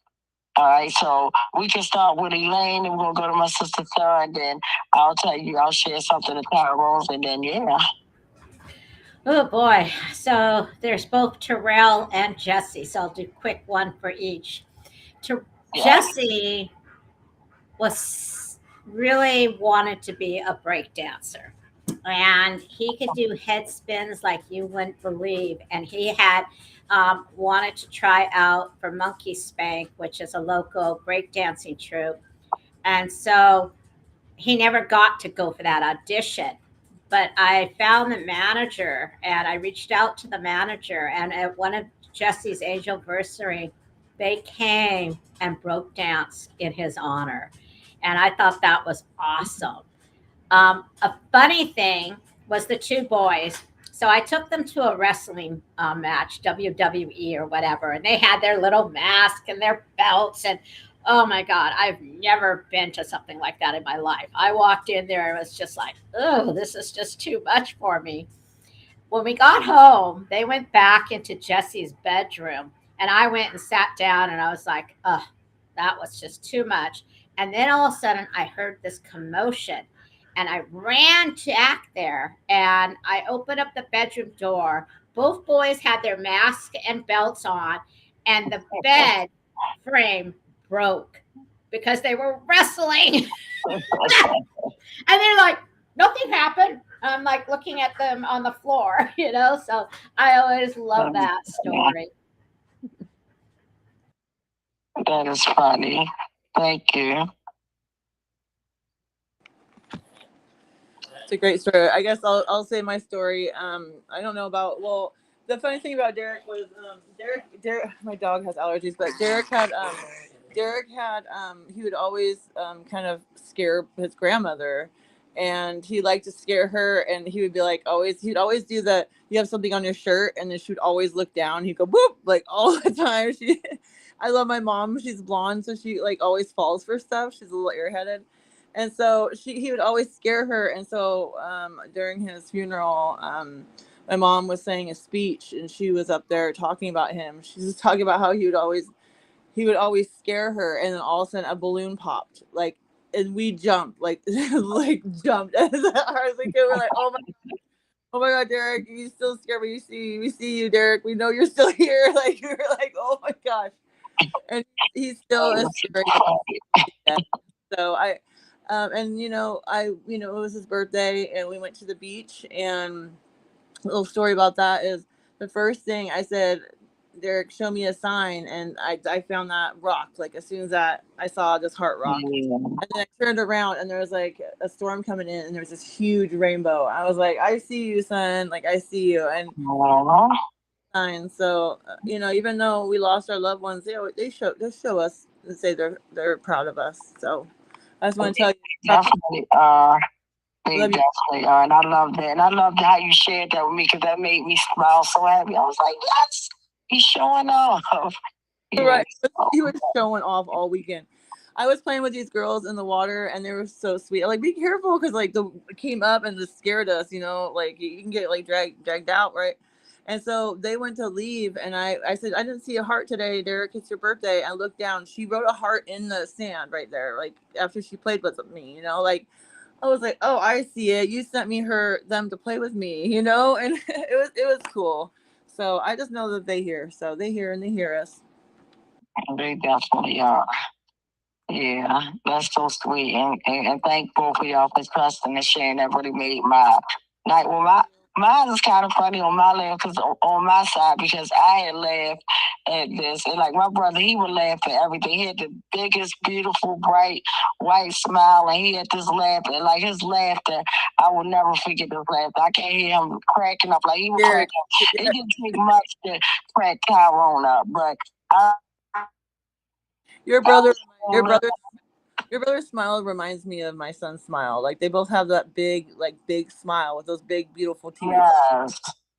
All right, so we can start with Elaine, and we're gonna go to my sister Sarah, and then I'll share something to Tyrone, and then yeah. Oh boy. So there's both Terrell and Jesse. So I'll do quick one for each. Jesse was really wanted to be a break dancer, and he could do head spins like you wouldn't believe. And he had wanted to try out for Monkey Spank, which is a local breakdancing troupe. And so he never got to go for that audition. But I found the manager, and I reached out to the manager. And at one of Jesse's anniversary, they came and broke dance in his honor. And I thought that was awesome. A funny thing was the two boys. So I took them to a wrestling match, WWE or whatever, and they had their little mask and their belts. And oh my God, I've never been to something like that in my life. I walked in there and was just like, oh, this is just too much for me. When we got home, they went back into Jesse's bedroom, and I went and sat down, and I was like, ugh, that was just too much. And then all of a sudden, I heard this commotion, and I ran back there, and I opened up the bedroom door. Both boys had their masks and belts on, and the bed frame broke because they were wrestling. And they're like, nothing happened. I'm like looking at them on the floor, So I always love that story. That is funny. Thank you. It's a great story. I guess I'll say my story. I don't know about, well, the funny thing about Derek was Derek, my dog has allergies, but Derek had he would always kind of scare his grandmother, and he liked to scare her, and he would be like, he'd always do the, you have something on your shirt, and then she would always look down. He'd go boop, like all the time. I love my mom. She's blonde, so she like always falls for stuff. She's a little airheaded. And so he would always scare her. And so during his funeral, my mom was saying a speech, and she was up there talking about him. She was talking about how he would always scare her, and then all of a sudden a balloon popped, like, and we jumped, like jumped as hard as we could. We're like, oh my God, Derek, you still scare me. We see you, Derek. We know you're still here. Like, we were like, oh my gosh. And he still is scary. So it was his birthday, and we went to the beach. And a little story about that is, the first thing I said, Derek, show me a sign, and I found that rock. Like, as soon as that I saw this heart rock, and then I turned around, and there was like a storm coming in, and there was this huge rainbow. I was like, I see you, son. Like, I see you. And sign. So even though we lost our loved ones, they show us and say they're proud of us. So I just want to tell you, Definitely are. They definitely are. And I love that. And I loved how you shared that with me, because that made me smile so happy. I was like, yes, he's showing off. Right. He was showing off all weekend. I was playing with these girls in the water, and they were so sweet. I'm like, be careful, because like it came up and just scared us, like you can get like dragged out, right? And so they went to leave, and I said, I didn't see a heart today, Derek. It's your birthday. I looked down. She wrote a heart in the sand right there, like after she played with me, like I was like, oh, I see it. You sent me them to play with me, and it was cool. So I just know that they hear. So they hear and they hear us. They definitely are. Yeah, that's so sweet. And thank both of y'all for trusting and sharing. That really made my night. Well, mine is kind of funny on my laugh, because on my side, because I had laughed at this. And like my brother, he would laugh at everything. He had the biggest, beautiful, bright, white smile, and he had this laugh. And like his laughter, I will never forget this laughter. I can't hear him cracking up. Like he was cracking up. It didn't take much to crack Tyrone up, but your brother's smile reminds me of my son's smile. Like they both have that big smile with those big, beautiful teeth.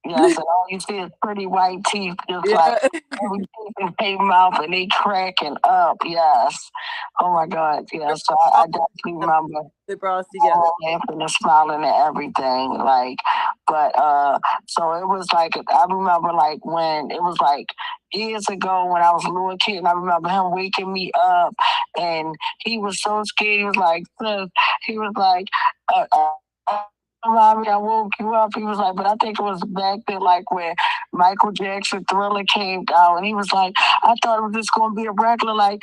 Yes, and all you see is pretty white teeth, just like every teeth in their mouth, and they cracking up. Yes. Oh my God. Yes. So I definitely remember they brought us together, laughing and smiling and everything. Like, but so it was like, I remember like when it was like years ago when I was a little kid, and I remember him waking me up, and he was so scared. He was like, Mommy, I woke you up. He was like, but I think it was back then, like when Michael Jackson Thriller came out, and he was like, I thought it was just gonna be a regular like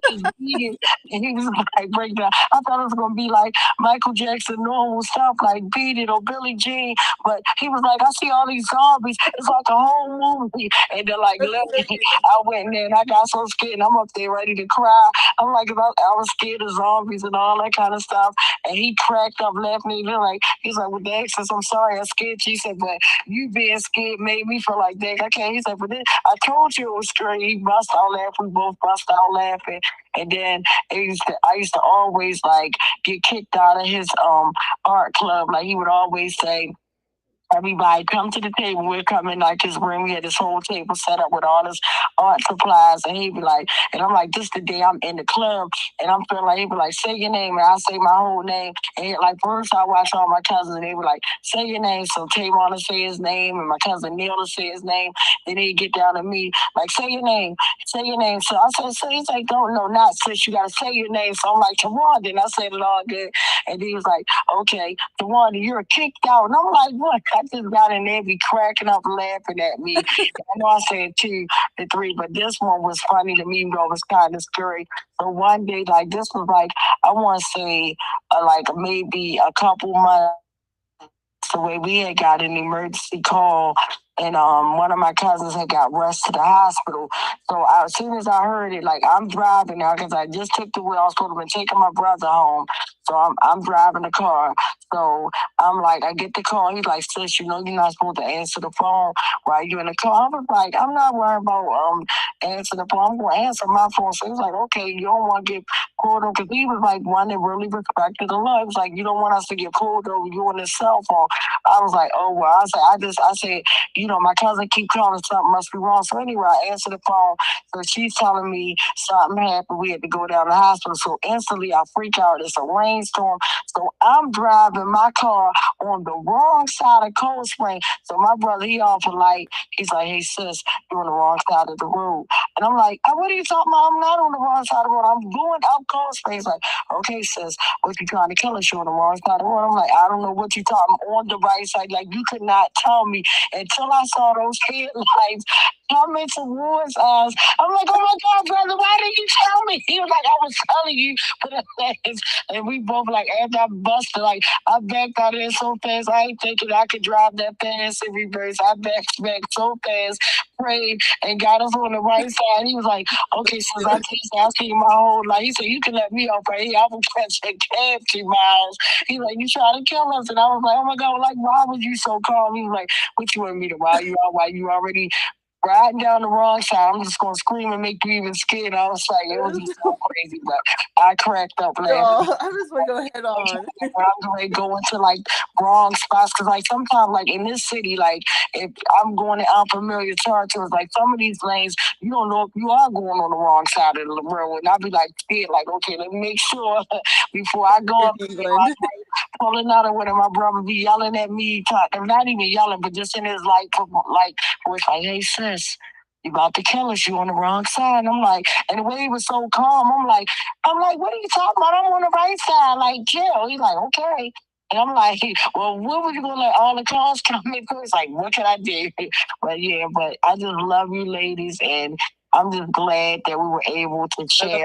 he beat it, and he was like, break down. I thought it was gonna be like Michael Jackson normal stuff, like Beat It or Billie Jean, but he was like, I see all these zombies. It's like a whole movie, and then like literally, I went in there and I got so scared, and I'm up there ready to cry. I'm like, I was scared of zombies and all that kind of stuff, and he cracked up laughing. He's like, with the accents, I'm sorry I scared you. He said, but you being scared made me feel like, dang, I can't. He's like, but then I told you it was scary. He bust out laughing. We both bust out laughing. And then I used to always like get kicked out of his art club. Like he would always say, everybody come to the table. We're coming like his room. We had this whole table set up with all this art supplies. And he'd be like, and I'm like, this the day I'm in the club. And I'm feeling like, he'd be like, say your name. And I say my whole name. And he, like, first I watch all my cousins and they were like, say your name. So Tavon would say his name and my cousin Neil would say his name. Then he'd get down to me, like, say your name. Say your name. So I said, so he's like, don't know, not sis. You got to say your name. So I'm like, Tawanda. And I said it all good. And he was like, okay, Tawanda, you're kicked out. And I'm like, what? I just got in there, be cracking up, laughing at me. I know I said 2 to 3, but this one was funny to me, though. It was kind of scary. So one day, like, this was like, I want to say, like, maybe a couple months away, we had got an emergency call. And one of my cousins had got rushed to the hospital. So as soon as I heard it, like, I'm driving now because I just took the wheel. I was supposed to be taking my brother home. So I'm driving the car. So I'm like, I get the call. He's like, sis, you know you're not supposed to answer the phone while you're in the car. I was like, I'm not worried about answering the phone. I'm going to answer my phone. So he's like, okay, you don't want to get pulled over. Because he was like one that really respected the law. He was like, you don't want us to get pulled over. You on this cell phone. I was like, oh, well, I said, you know, my cousin keep calling, something must be wrong. So anyway, I answer the phone. So she's telling me something happened. We had to go down to the hospital. So instantly I freak out. It's a rainstorm. So I'm driving my car on the wrong side of Cold Spring. So my brother, he off a light. He's like, hey, sis, you're on the wrong side of the road. And I'm like, what are you talking about? I'm not on the wrong side of the road. I'm going up Cold Spring. He's like, okay, sis, what you trying to kill us? You're on the wrong side of the road. I'm like, I don't know what you talking. I'm on the right side. Like, you could not tell me until I saw those headlights coming towards us. I'm like, oh my God, brother, why didn't you tell me? He was like, I was telling you. And we both, like, after I busted, like, I backed out of there so fast. I ain't thinking I could drive that fast in reverse. I backed back so fast, prayed, and got us on the right side. He was like, okay, since I teach you my whole life, he said, you can let me off right here. I will catch a cab to my house. He's like, you trying to kill us? And I was like, oh my God, like, why was you so calm? He was like, what you want me to ride you out while you already riding down the wrong side? I'm just gonna scream and make you even scared. I was like, it was just so crazy, but I cracked up laughing. Oh, I just want to go head on. I'm going to go into like wrong spots because like sometimes like in this city, like if I'm going to unfamiliar territories, like some of these lanes, you don't know if you are going on the wrong side of the road, and I'll be like scared, like okay, let me make sure before I go up. Pulling out of when my brother be yelling at me, not even yelling, but just in his like voice, like, hey sis, you about to kill us, you on the wrong side. And I'm like, and the way he was so calm, I'm like, what are you talking about? I'm on the right side, like chill. He's like, okay. And I'm like, well, what were you gonna let all the cars come in? It's like, what can I do? But yeah, but I just love you ladies, and I'm just glad that we were able to share.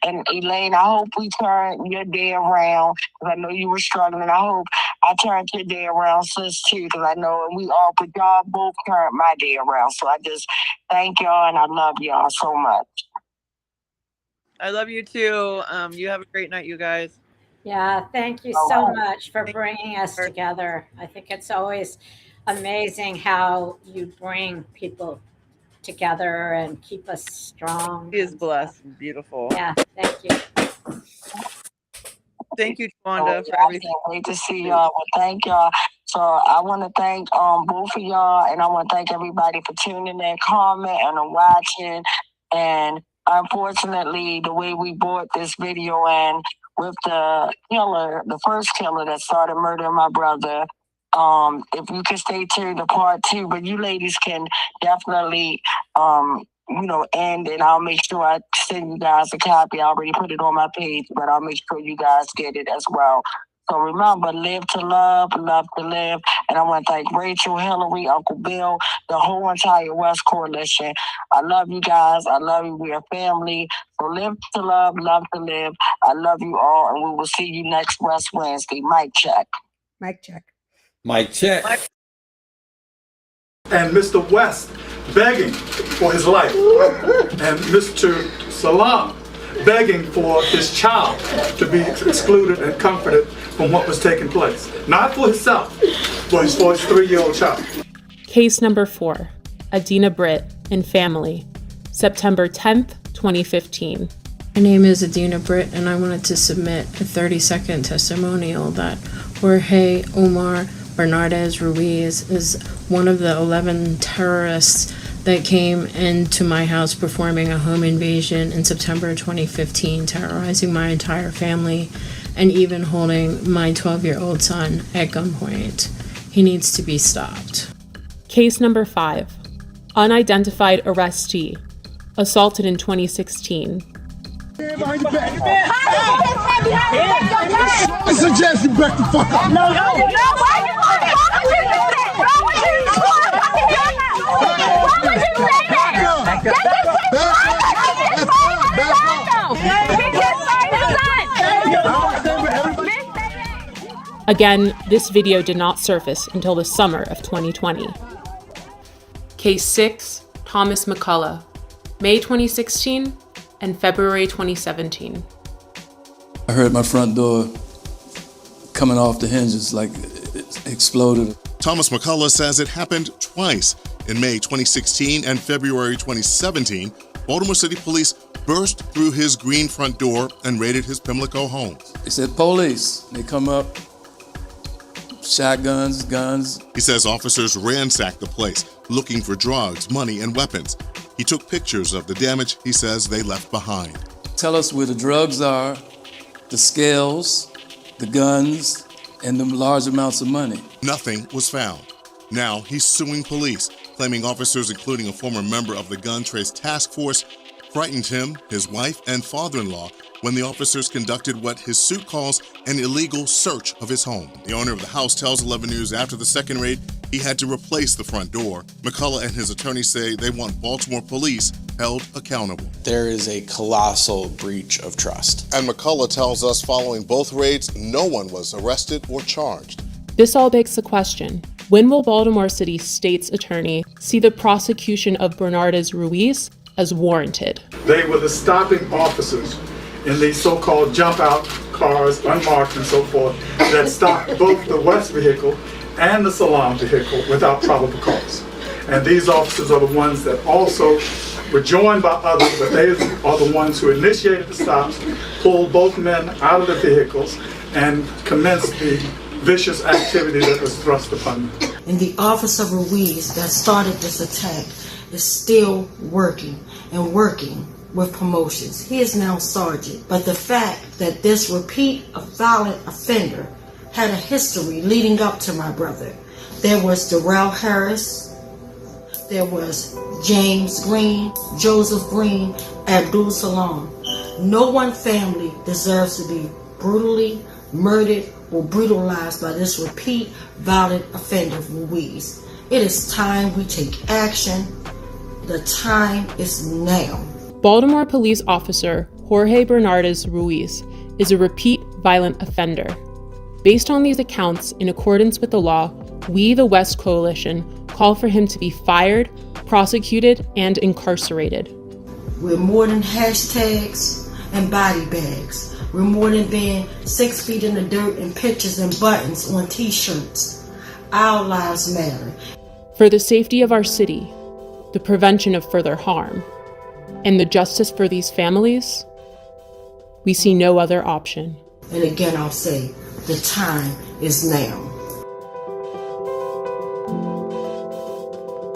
And Elaine, I hope we turn your day around, because I know you were struggling. I hope I turned your day around, sis, too, because I know but y'all both turned my day around. So I just thank y'all, and I love y'all so much. I love you too. You have a great night, you guys. Yeah, thank you so much for bringing us together. I think it's always amazing how you bring people together and keep us strong. She is blessed and beautiful. Yeah, thank you. Thank you, Tawanda, for everything. I can't wait to see y'all. Well, thank y'all. So I want to thank both of y'all, and I want to thank everybody for tuning in, commenting, and watching. And unfortunately, the way we brought this video in with the killer, the first killer that started murdering my brother, if you can stay tuned to part 2, but you ladies can definitely, end, and I'll make sure I send you guys a copy. I already put it on my page, but I'll make sure you guys get it as well. So remember, live to love to live. And I want to thank Rachel, Hillary, Uncle Bill, the whole entire West Coalition. I love you guys. I love you. We are family. So live to love to live. I love you all, and we will see you next West Wednesday. Mic check. Mic check. Mic check. And Mr. West begging for his life, and Mr. Salam begging for his child to be excluded and comforted from what was taking place. Not for himself, but for his 3-year-old child. Case number 4, Adina Britt and family, September 10th, 2015. My name is Adina Britt, and I wanted to submit a 30-second testimonial that Jorge Omar Bernardez Ruiz is one of the 11 terrorists that came into my house performing a home invasion in September 2015, terrorizing my entire family and even holding my 12-year-old son at gunpoint. He needs to be stopped. Case number 5, unidentified arrestee, assaulted in 2016. I suggest you back the fuck up. No, why you Again, this video did not surface until the summer of 2020. Case 6, Thomas McCullough, May 2016 and February 2017. I heard my front door coming off the hinges like it exploded. Thomas McCullough says it happened twice. In May 2016 and February 2017, Baltimore City Police burst through his green front door and raided his Pimlico home. They said, police. They come up, shotguns, guns. He says officers ransacked the place, looking for drugs, money, and weapons. He took pictures of the damage he says they left behind. Tell us where the drugs are, the scales, the guns, and the large amounts of money. Nothing was found. Now he's suing police, claiming officers, including a former member of the Gun Trace Task Force, frightened him, his wife, and father-in-law when the officers conducted what his suit calls an illegal search of his home. The owner of the house tells 11 News after the second raid, he had to replace the front door. McCullough and his attorney say they want Baltimore police held accountable. There is a colossal breach of trust. And McCullough tells us following both raids, no one was arrested or charged. This all begs the question, when will Baltimore City State's attorney see the prosecution of Bernardez Ruiz as warranted? They were the stopping officers in these so-called jump-out cars, unmarked and so forth, that stopped both the West vehicle and the Salon vehicle without probable cause. And these officers are the ones that also were joined by others, but they are the ones who initiated the stops, pulled both men out of the vehicles, and commenced the vicious activity that was thrust upon them. And the Officer Ruiz that started this attack is still working with promotions. He is now sergeant. But the fact that this repeat violent offender had a history leading up to my brother. There was Darrell Harris, there was James Green, Joseph Green, Abdul Salam. No one family deserves to be brutally murdered or brutalized by this repeat violent offender Ruiz. It is time we take action. The time is now. Baltimore police officer Jorge Bernardez Ruiz is a repeat violent offender. Based on these accounts, in accordance with the law, we, the West Coalition, call for him to be fired, prosecuted, and incarcerated. We're more than hashtags and body bags. We're more than being 6 feet in the dirt and pictures and buttons on t-shirts. Our lives matter. For the safety of our city, the prevention of further harm, and the justice for these families, we see no other option. And again, I'll say, the time is now.